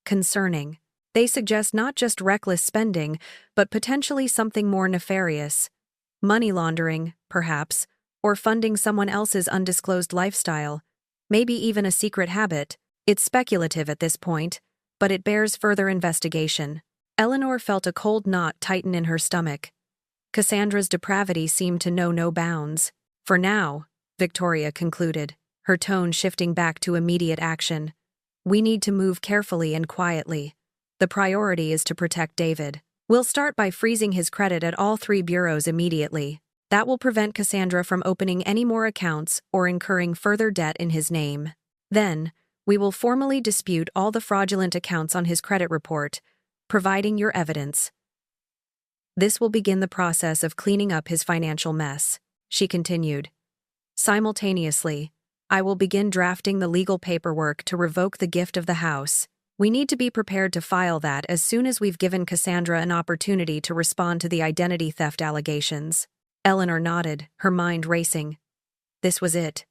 concerning. They suggest not just reckless spending, but potentially something more nefarious. Money laundering, perhaps, or funding someone else's undisclosed lifestyle, maybe even a secret habit. It's speculative at this point, but it bears further investigation. Eleanor felt a cold knot tighten in her stomach. Cassandra's depravity seemed to know no bounds. For now, Victoria concluded, her tone shifting back to immediate action. We need to move carefully and quietly. The priority is to protect David. We'll start by freezing his credit at all 3 bureaus immediately. That will prevent Cassandra from opening any more accounts or incurring further debt in his name. Then, we will formally dispute all the fraudulent accounts on his credit report, providing your evidence. This will begin the process of cleaning up his financial mess, she continued. Simultaneously, I will begin drafting the legal paperwork to revoke the gift of the house. We need to be prepared to file that as soon as we've given Cassandra an opportunity to respond to the identity theft allegations. Eleanor nodded, her mind racing. This was it.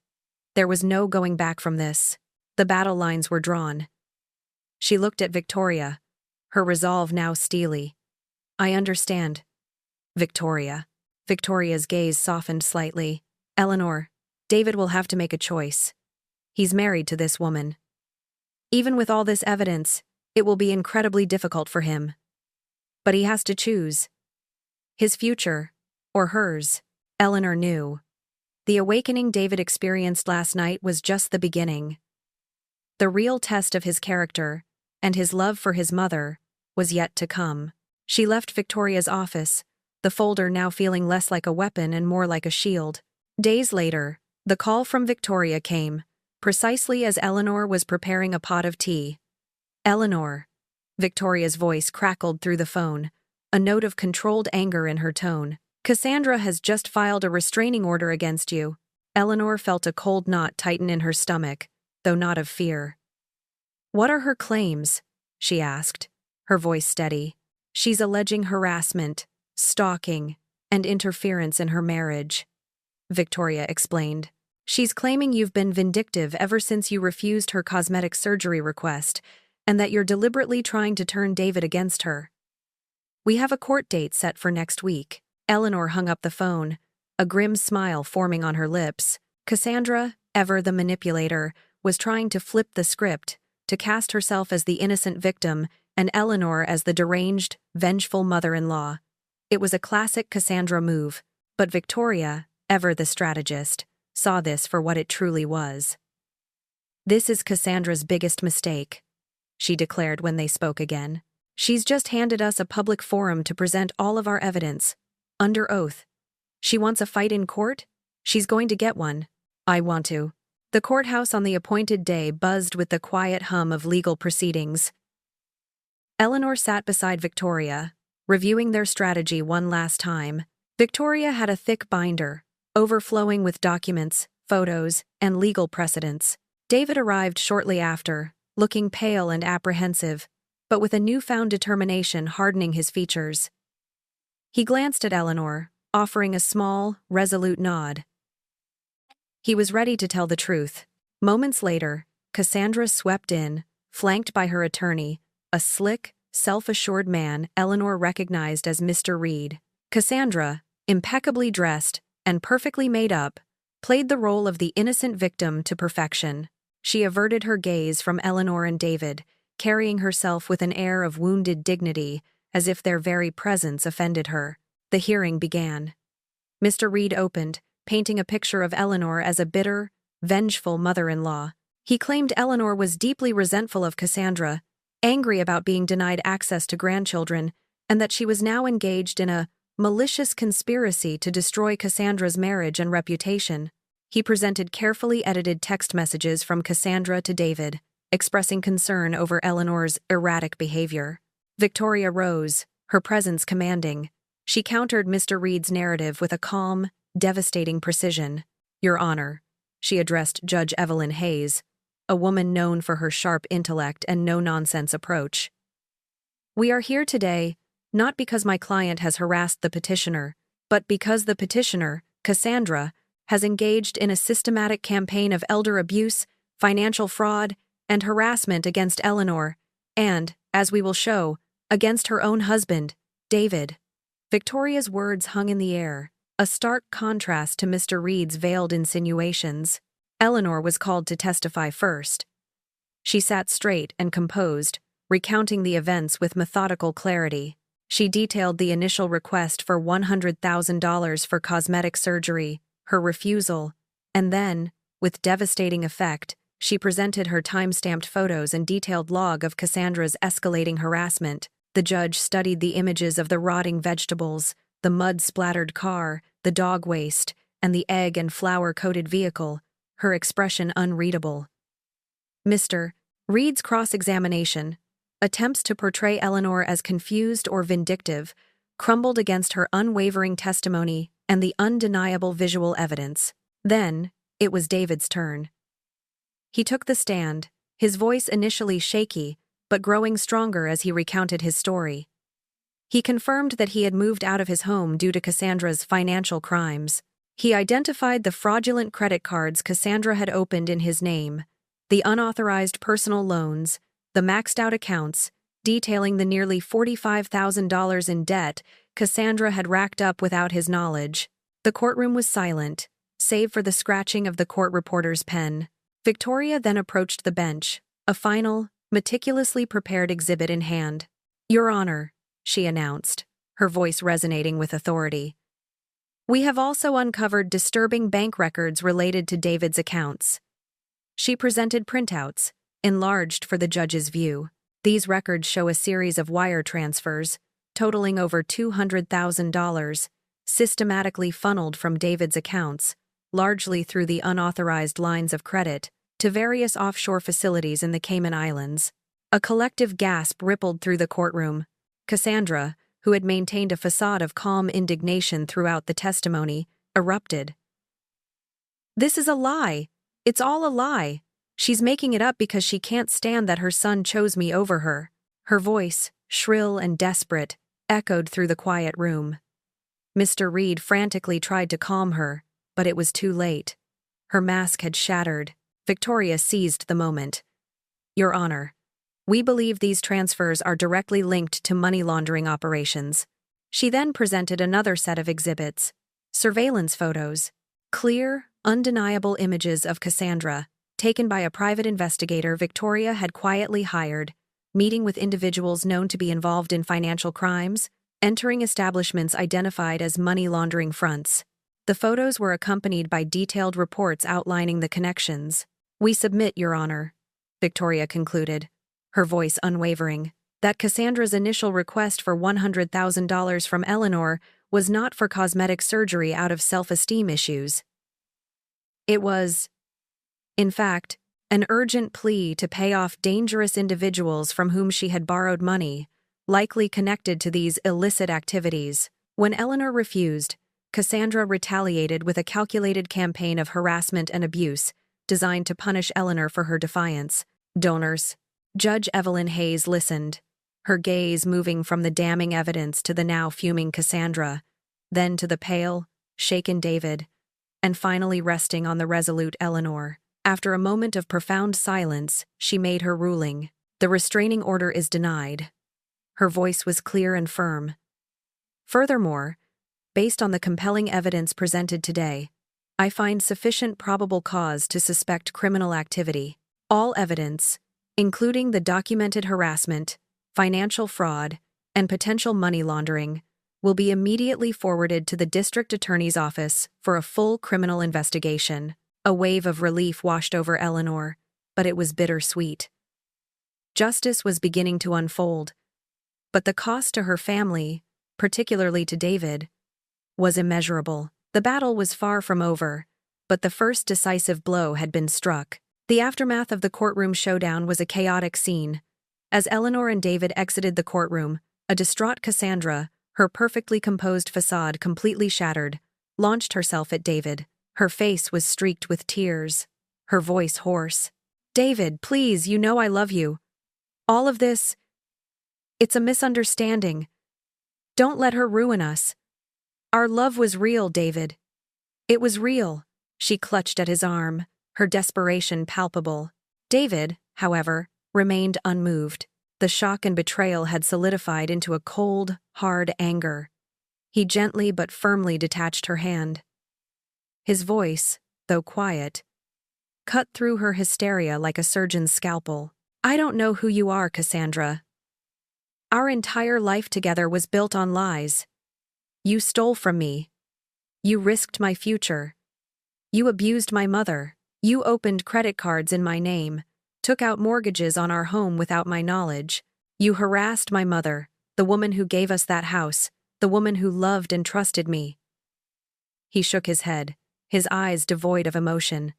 There was no going back from this. The battle lines were drawn. She looked at Victoria, her resolve now steely. I understand. Victoria. Victoria's gaze softened slightly. Eleanor, David will have to make a choice. He's married to this woman. Even with all this evidence, it will be incredibly difficult for him. But he has to choose. His future, or hers. Eleanor knew. The awakening David experienced last night was just the beginning. The real test of his character, and his love for his mother, was yet to come. She left Victoria's office, the folder now feeling less like a weapon and more like a shield. Days later, the call from Victoria came, precisely as Eleanor was preparing a pot of tea. Eleanor. Victoria's voice crackled through the phone, a note of controlled anger in her tone. Cassandra has just filed a restraining order against you. Eleanor felt a cold knot tighten in her stomach, though not of fear. What are her claims? She asked, her voice steady. She's alleging harassment, stalking, and interference in her marriage. Victoria explained. She's claiming you've been vindictive ever since you refused her cosmetic surgery request, and that you're deliberately trying to turn David against her. We have a court date set for next week. Eleanor hung up the phone, a grim smile forming on her lips. Cassandra, ever the manipulator, was trying to flip the script, to cast herself as the innocent victim and Eleanor as the deranged, vengeful mother-in-law. It was a classic Cassandra move, but Victoria, ever the strategist, saw this for what it truly was. This is Cassandra's biggest mistake, she declared when they spoke again. She's just handed us a public forum to present all of our evidence, under oath. She wants a fight in court? She's going to get one. I want to. The courthouse on the appointed day buzzed with the quiet hum of legal proceedings. Eleanor sat beside Victoria, reviewing their strategy one last time. Victoria had a thick binder, overflowing with documents, photos, and legal precedents. David arrived shortly after, looking pale and apprehensive, but with a newfound determination hardening his features. He glanced at Eleanor, offering a small, resolute nod. He was ready to tell the truth. Moments later, Cassandra swept in, flanked by her attorney, a slick, self-assured man Eleanor recognized as Mr. Reed. Cassandra, impeccably dressed and perfectly made up, played the role of the innocent victim to perfection. She averted her gaze from Eleanor and David, carrying herself with an air of wounded dignity, as if their very presence offended her. The hearing began. Mr. Reed opened, painting a picture of Eleanor as a bitter, vengeful mother-in-law. He claimed Eleanor was deeply resentful of Cassandra, angry about being denied access to grandchildren, and that she was now engaged in a malicious conspiracy to destroy Cassandra's marriage and reputation. He presented carefully edited text messages from Cassandra to David, expressing concern over Eleanor's erratic behavior. Victoria rose, her presence commanding. She countered Mr. Reed's narrative with a calm, devastating precision. "Your Honor," she addressed Judge Evelyn Hayes, a woman known for her sharp intellect and no-nonsense approach. "We are here today, not because my client has harassed the petitioner, but because the petitioner, Cassandra, has engaged in a systematic campaign of elder abuse, financial fraud, and harassment against Eleanor, and, as we will show, against her own husband, David." Victoria's words hung in the air, a stark contrast to Mr. Reed's veiled insinuations. Eleanor was called to testify first. She sat straight and composed, recounting the events with methodical clarity. She detailed the initial request for $100,000 for cosmetic surgery, her refusal, and then, with devastating effect, she presented her time-stamped photos and detailed log of Cassandra's escalating harassment. The judge studied the images of the rotting vegetables, the mud-splattered car, the dog waste, and the egg and flour-coated vehicle, her expression unreadable. Mr. Reed's cross-examination, attempts to portray Eleanor as confused or vindictive, crumbled against her unwavering testimony and the undeniable visual evidence. Then, it was David's turn. He took the stand, his voice initially shaky, but growing stronger as he recounted his story. He confirmed that he had moved out of his home due to Cassandra's financial crimes. He identified the fraudulent credit cards Cassandra had opened in his name, the unauthorized personal loans, the maxed-out accounts, detailing the nearly $45,000 in debt Cassandra had racked up without his knowledge. The courtroom was silent, save for the scratching of the court reporter's pen. Victoria then approached the bench, a final, meticulously prepared exhibit in hand. "Your Honor," she announced, her voice resonating with authority. "We have also uncovered disturbing bank records related to David's accounts." She presented printouts, enlarged for the judge's view. These records show a series of wire transfers, totaling over $200,000, systematically funneled from David's accounts, largely through the unauthorized lines of credit, to various offshore facilities in the Cayman Islands. A collective gasp rippled through the courtroom. Cassandra, who had maintained a facade of calm indignation throughout the testimony, erupted. "This is a lie! It's all a lie! She's making it up because she can't stand that her son chose me over her." Her voice, shrill and desperate, echoed through the quiet room. Mr. Reed frantically tried to calm her, but it was too late. Her mask had shattered. Victoria seized the moment. "Your Honor, we believe these transfers are directly linked to money laundering operations." She then presented another set of exhibits, surveillance photos, clear, undeniable images of Cassandra, taken by a private investigator Victoria had quietly hired, meeting with individuals known to be involved in financial crimes, entering establishments identified as money laundering fronts. The photos were accompanied by detailed reports outlining the connections. "We submit, Your Honor," Victoria concluded, her voice unwavering, that Cassandra's initial request for $100,000 from Eleanor was not for cosmetic surgery out of self-esteem issues. It was, in fact, an urgent plea to pay off dangerous individuals from whom she had borrowed money, likely connected to these illicit activities. When Eleanor refused, Cassandra retaliated with a calculated campaign of harassment and abuse, designed to punish Eleanor for her defiance. Donors, Judge Evelyn Hayes listened, her gaze moving from the damning evidence to the now fuming Cassandra, then to the pale, shaken David, and finally resting on the resolute Eleanor. After a moment of profound silence, she made her ruling. The restraining order is denied. Her voice was clear and firm. Furthermore, based on the compelling evidence presented today, I find sufficient probable cause to suspect criminal activity. All evidence, including the documented harassment, financial fraud, and potential money laundering, will be immediately forwarded to the district attorney's office for a full criminal investigation. A wave of relief washed over Eleanor, but it was bittersweet. Justice was beginning to unfold, but the cost to her family, particularly to David, was immeasurable. The battle was far from over, but the first decisive blow had been struck. The aftermath of the courtroom showdown was a chaotic scene. As Eleanor and David exited the courtroom, a distraught Cassandra, her perfectly composed facade completely shattered, launched herself at David. Her face was streaked with tears, her voice hoarse. "David, please, you know I love you. All of this, it's a misunderstanding. Don't let her ruin us. Our love was real, David. It was real." She clutched at his arm, her desperation palpable. David, however, remained unmoved. The shock and betrayal had solidified into a cold, hard anger. He gently but firmly detached her hand. His voice, though quiet, cut through her hysteria like a surgeon's scalpel. "I don't know who you are, Cassandra. Our entire life together was built on lies. You stole from me. You risked my future. You abused my mother. You opened credit cards in my name, took out mortgages on our home without my knowledge. You harassed my mother, the woman who gave us that house, the woman who loved and trusted me." He shook his head, his eyes devoid of emotion.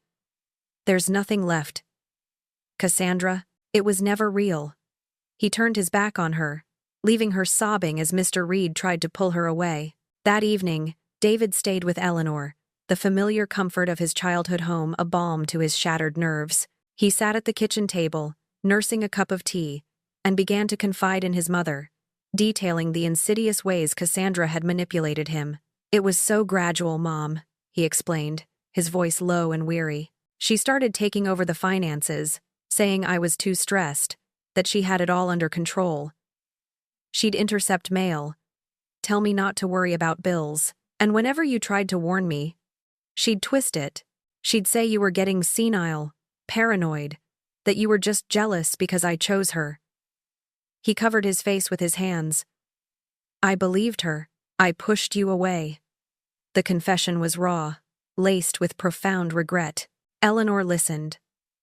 "There's nothing left. Cassandra, it was never real." He turned his back on her, leaving her sobbing as Mr. Reed tried to pull her away. That evening, David stayed with Eleanor, the familiar comfort of his childhood home a balm to his shattered nerves. He sat at the kitchen table, nursing a cup of tea, and began to confide in his mother, detailing the insidious ways Cassandra had manipulated him. "It was so gradual, Mom," he explained, his voice low and weary. "She started taking over the finances, saying I was too stressed, that she had it all under control. She'd intercept mail, tell me not to worry about bills, and whenever you tried to warn me, she'd twist it. She'd say you were getting senile, paranoid, that you were just jealous because I chose her." He covered his face with his hands. "I believed her. I pushed you away." The confession was raw, laced with profound regret. Eleanor listened,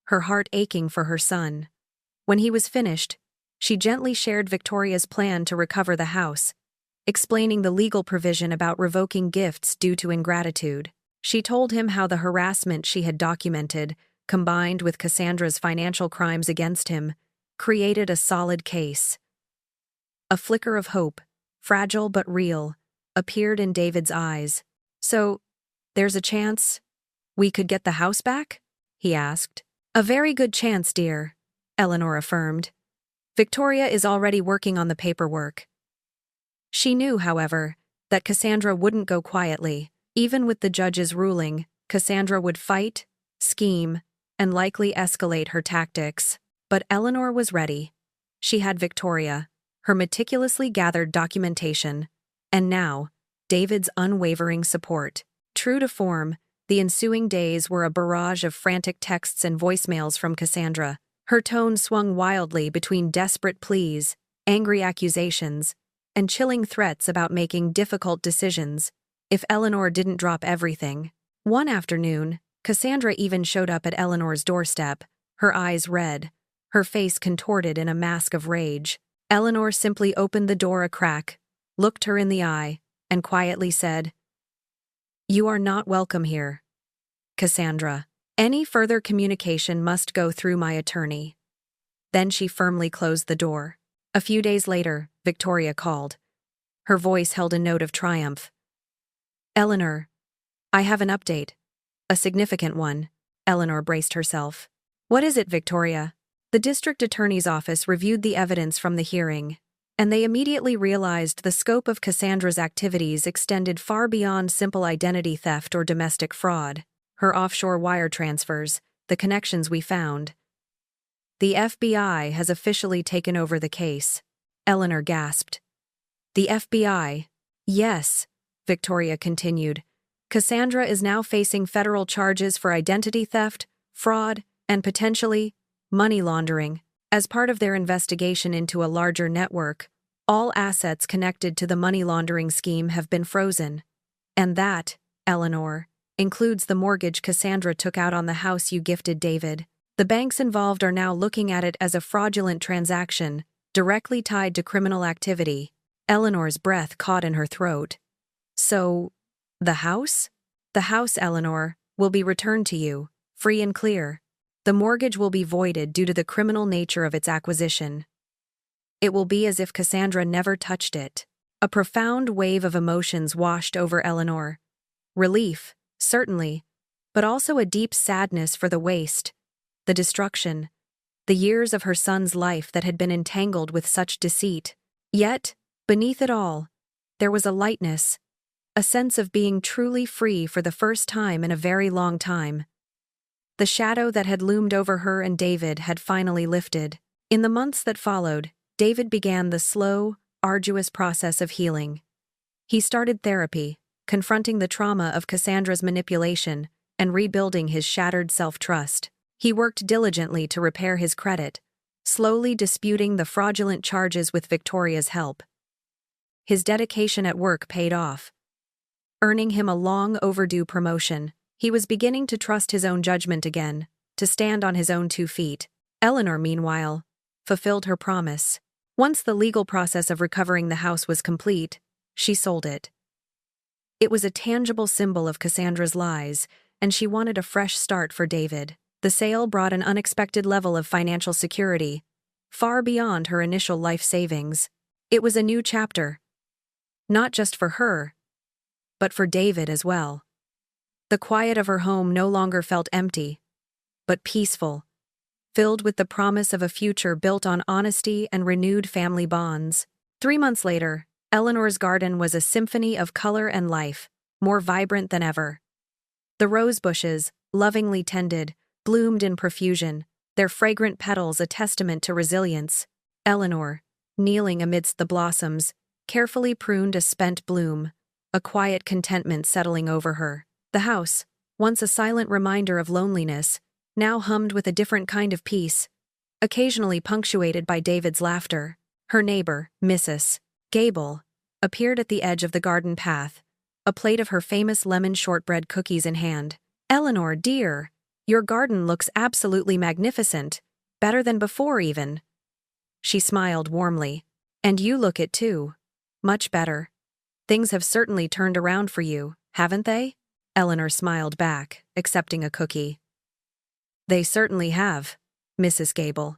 her heart aching for her son. When he was finished, she gently shared Victoria's plan to recover the house, explaining the legal provision about revoking gifts due to ingratitude. She told him how the harassment she had documented, combined with Cassandra's financial crimes against him, created a solid case. A flicker of hope, fragile but real, appeared in David's eyes. "So, there's a chance we could get the house back?" he asked. "A very good chance, dear," Eleanor affirmed. "Victoria is already working on the paperwork." She knew, however, that Cassandra wouldn't go quietly. Even with the judge's ruling, Cassandra would fight, scheme, and likely escalate her tactics. But Eleanor was ready. She had Victoria, her meticulously gathered documentation, and now, David's unwavering support. True to form, the ensuing days were a barrage of frantic texts and voicemails from Cassandra. Her tone swung wildly between desperate pleas, angry accusations, and chilling threats about making difficult decisions if Eleanor didn't drop everything. One afternoon, Cassandra even showed up at Eleanor's doorstep, her eyes red, her face contorted in a mask of rage. Eleanor simply opened the door a crack, looked her in the eye, and quietly said, "You are not welcome here, Cassandra. Any further communication must go through my attorney." Then she firmly closed the door. A few days later, Victoria called. Her voice held a note of triumph. "Eleanor, I have an update. A significant one." Eleanor braced herself. "What is it, Victoria?" The district attorney's office reviewed the evidence from the hearing, and they immediately realized the scope of Cassandra's activities extended far beyond simple identity theft or domestic fraud. Her offshore wire transfers, the connections we found. The FBI has officially taken over the case. Eleanor gasped. The FBI? Yes, Victoria continued. Cassandra is now facing federal charges for identity theft, fraud, and potentially money laundering. As part of their investigation into a larger network, all assets connected to the money laundering scheme have been frozen. And that, Eleanor, includes the mortgage Cassandra took out on the house you gifted David. The banks involved are now looking at it as a fraudulent transaction, directly tied to criminal activity. Eleanor's breath caught in her throat. So, the house? The house, Eleanor, will be returned to you, free and clear. The mortgage will be voided due to the criminal nature of its acquisition. It will be as if Cassandra never touched it. A profound wave of emotions washed over Eleanor. Relief, certainly, but also a deep sadness for the waste, the destruction, the years of her son's life that had been entangled with such deceit. Yet, beneath it all, there was a lightness, a sense of being truly free for the first time in a very long time. The shadow that had loomed over her and David had finally lifted. In the months that followed, David began the slow, arduous process of healing. He started therapy, confronting the trauma of Cassandra's manipulation and rebuilding his shattered self-trust. He worked diligently to repair his credit, slowly disputing the fraudulent charges with Victoria's help. His dedication at work paid off, earning him a long-overdue promotion. He was beginning to trust his own judgment again, to stand on his own 2 feet. Eleanor, meanwhile, fulfilled her promise. Once the legal process of recovering the house was complete, she sold it. It was a tangible symbol of Cassandra's lies, and she wanted a fresh start for David. The sale brought an unexpected level of financial security, far beyond her initial life savings. It was a new chapter, not just for her, but for David as well. The quiet of her home no longer felt empty, but peaceful, filled with the promise of a future built on honesty and renewed family bonds. 3 months later, Eleanor's garden was a symphony of color and life, more vibrant than ever. The rose bushes, lovingly tended, bloomed in profusion, their fragrant petals a testament to resilience. Eleanor, kneeling amidst the blossoms, carefully pruned a spent bloom, a quiet contentment settling over her. The house, once a silent reminder of loneliness, now hummed with a different kind of peace, occasionally punctuated by David's laughter. Her neighbor, Mrs. Gable, appeared at the edge of the garden path, a plate of her famous lemon shortbread cookies in hand. "Eleanor, dear, your garden looks absolutely magnificent, better than before even." She smiled warmly. "And you look it too. Much better. Things have certainly turned around for you, haven't they?" Eleanor smiled back, accepting a cookie. "They certainly have, Mrs. Gable.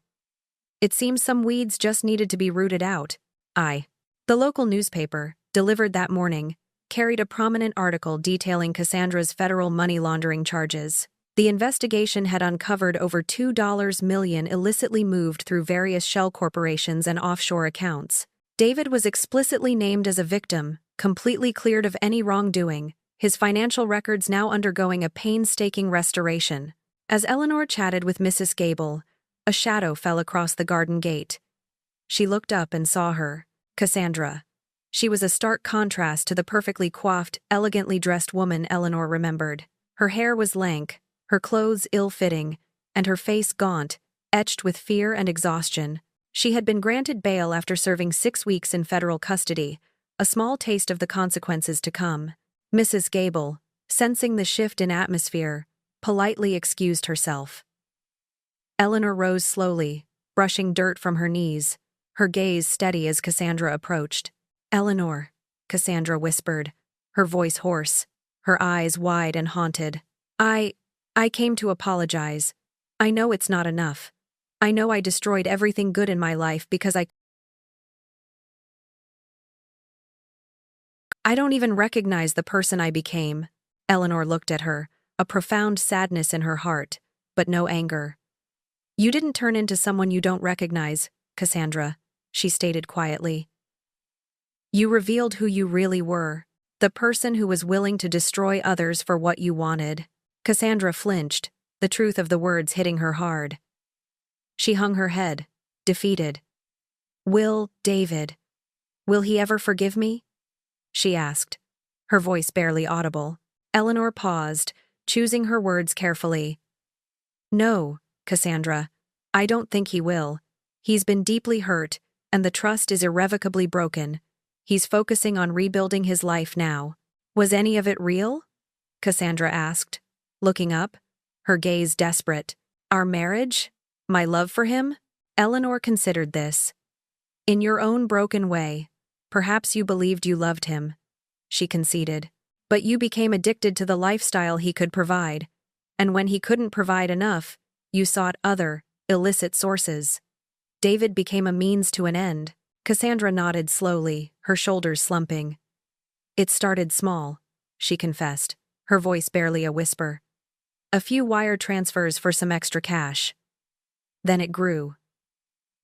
It seems some weeds just needed to be rooted out." The local newspaper, delivered that morning, carried a prominent article detailing Cassandra's federal money laundering charges. The investigation had uncovered over $2 million illicitly moved through various shell corporations and offshore accounts. David was explicitly named as a victim, completely cleared of any wrongdoing, his financial records now undergoing a painstaking restoration. As Eleanor chatted with Mrs. Gable, a shadow fell across the garden gate. She looked up and saw her, Cassandra. She was a stark contrast to the perfectly coiffed, elegantly dressed woman Eleanor remembered. Her hair was lank, her clothes ill-fitting, and her face gaunt, etched with fear and exhaustion. She had been granted bail after serving 6 weeks in federal custody, a small taste of the consequences to come. Mrs. Gable, sensing the shift in atmosphere, politely excused herself. Eleanor rose slowly, brushing dirt from her knees, her gaze steady as Cassandra approached. "Eleanor," Cassandra whispered, her voice hoarse, her eyes wide and haunted. I came to apologize. I know it's not enough. I know I destroyed everything good in my life because I don't even recognize the person I became." Eleanor looked at her, a profound sadness in her heart, but no anger. You didn't turn into someone you don't recognize, Cassandra, she stated quietly. You revealed who you really were, the person who was willing to destroy others for what you wanted. Cassandra flinched, the truth of the words hitting her hard. She hung her head, defeated. Will he ever forgive me? She asked, her voice barely audible. Eleanor paused, choosing her words carefully. No, Cassandra, I don't think he will. He's been deeply hurt, and the trust is irrevocably broken. He's focusing on rebuilding his life now. Was any of it real? Cassandra asked, looking up, her gaze desperate. Our marriage? My love for him? Eleanor considered this. In your own broken way, perhaps you believed you loved him, she conceded. But you became addicted to the lifestyle he could provide, and when he couldn't provide enough, you sought other, illicit sources. David became a means to an end. Cassandra nodded slowly, her shoulders slumping. It started small, she confessed, her voice barely a whisper. A few wire transfers for some extra cash. Then it grew.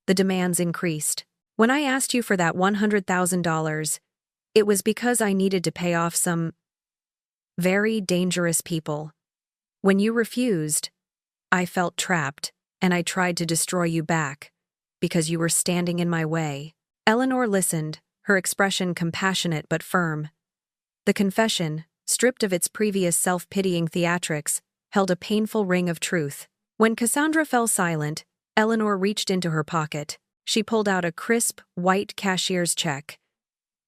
The demands increased. When I asked you for that $100,000, it was because I needed to pay off some very dangerous people. When you refused, I felt trapped, and I tried to destroy you back, because you were standing in my way. Eleanor listened, her expression compassionate but firm. The confession, stripped of its previous self-pitying theatrics, held a painful ring of truth. When Cassandra fell silent, Eleanor reached into her pocket. She pulled out a crisp, white cashier's check.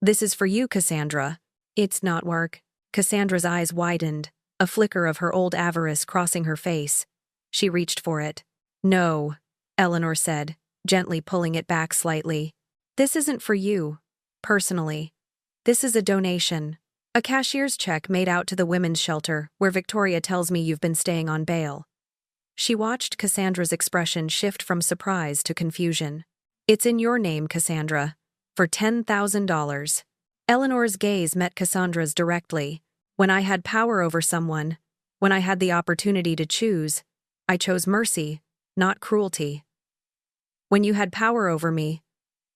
This is for you, Cassandra. It's not work. Cassandra's eyes widened, a flicker of her old avarice crossing her face. She reached for it. No, Eleanor said, gently pulling it back slightly. This isn't for you, personally. This is a donation. A cashier's check made out to the women's shelter, where Victoria tells me you've been staying on bail. She watched Cassandra's expression shift from surprise to confusion. It's in your name, Cassandra, for $10,000. Eleanor's gaze met Cassandra's directly. When I had power over someone, when I had the opportunity to choose, I chose mercy, not cruelty. When you had power over me,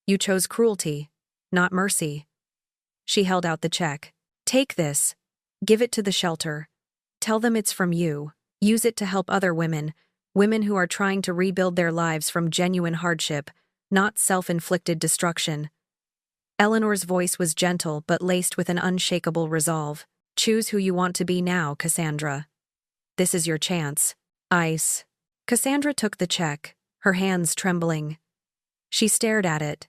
you chose cruelty, not mercy. She held out the check. Take this. Give it to the shelter. Tell them it's from you. Use it to help other women, women who are trying to rebuild their lives from genuine hardship, not self-inflicted destruction. Eleanor's voice was gentle but laced with an unshakable resolve. Choose who you want to be now, Cassandra. This is your chance. Ice. Cassandra took the check, her hands trembling. She stared at it.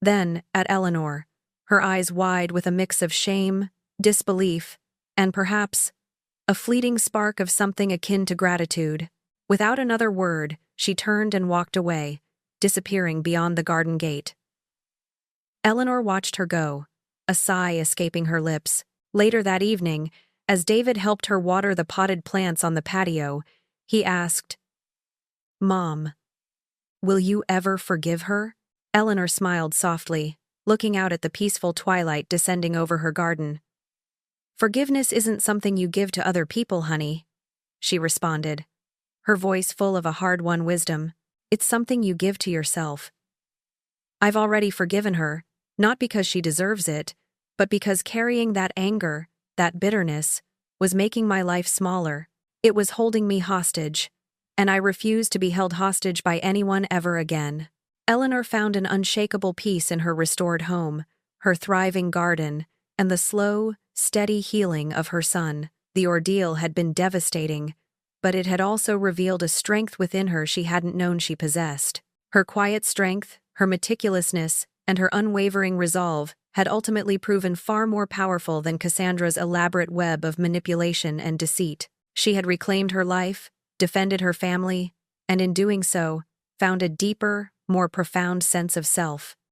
Then, at Eleanor, her eyes wide with a mix of shame, disbelief, and perhaps a fleeting spark of something akin to gratitude. Without another word, she turned and walked away, disappearing beyond the garden gate. Eleanor watched her go, a sigh escaping her lips. Later that evening, as David helped her water the potted plants on the patio, he asked, Mom, will you ever forgive her? Eleanor smiled softly, looking out at the peaceful twilight descending over her garden. Forgiveness isn't something you give to other people, honey, she responded, her voice full of a hard-won wisdom. It's something you give to yourself. I've already forgiven her, not because she deserves it, but because carrying that anger, that bitterness, was making my life smaller. It was holding me hostage, and I refused to be held hostage by anyone ever again. Eleanor found an unshakable peace in her restored home, her thriving garden, and the slow, steady healing of her son. The ordeal had been devastating, but it had also revealed a strength within her she hadn't known she possessed. Her quiet strength, her meticulousness, and her unwavering resolve had ultimately proven far more powerful than Cassandra's elaborate web of manipulation and deceit. She had reclaimed her life, defended her family, and in doing so, found a deeper, more profound sense of self.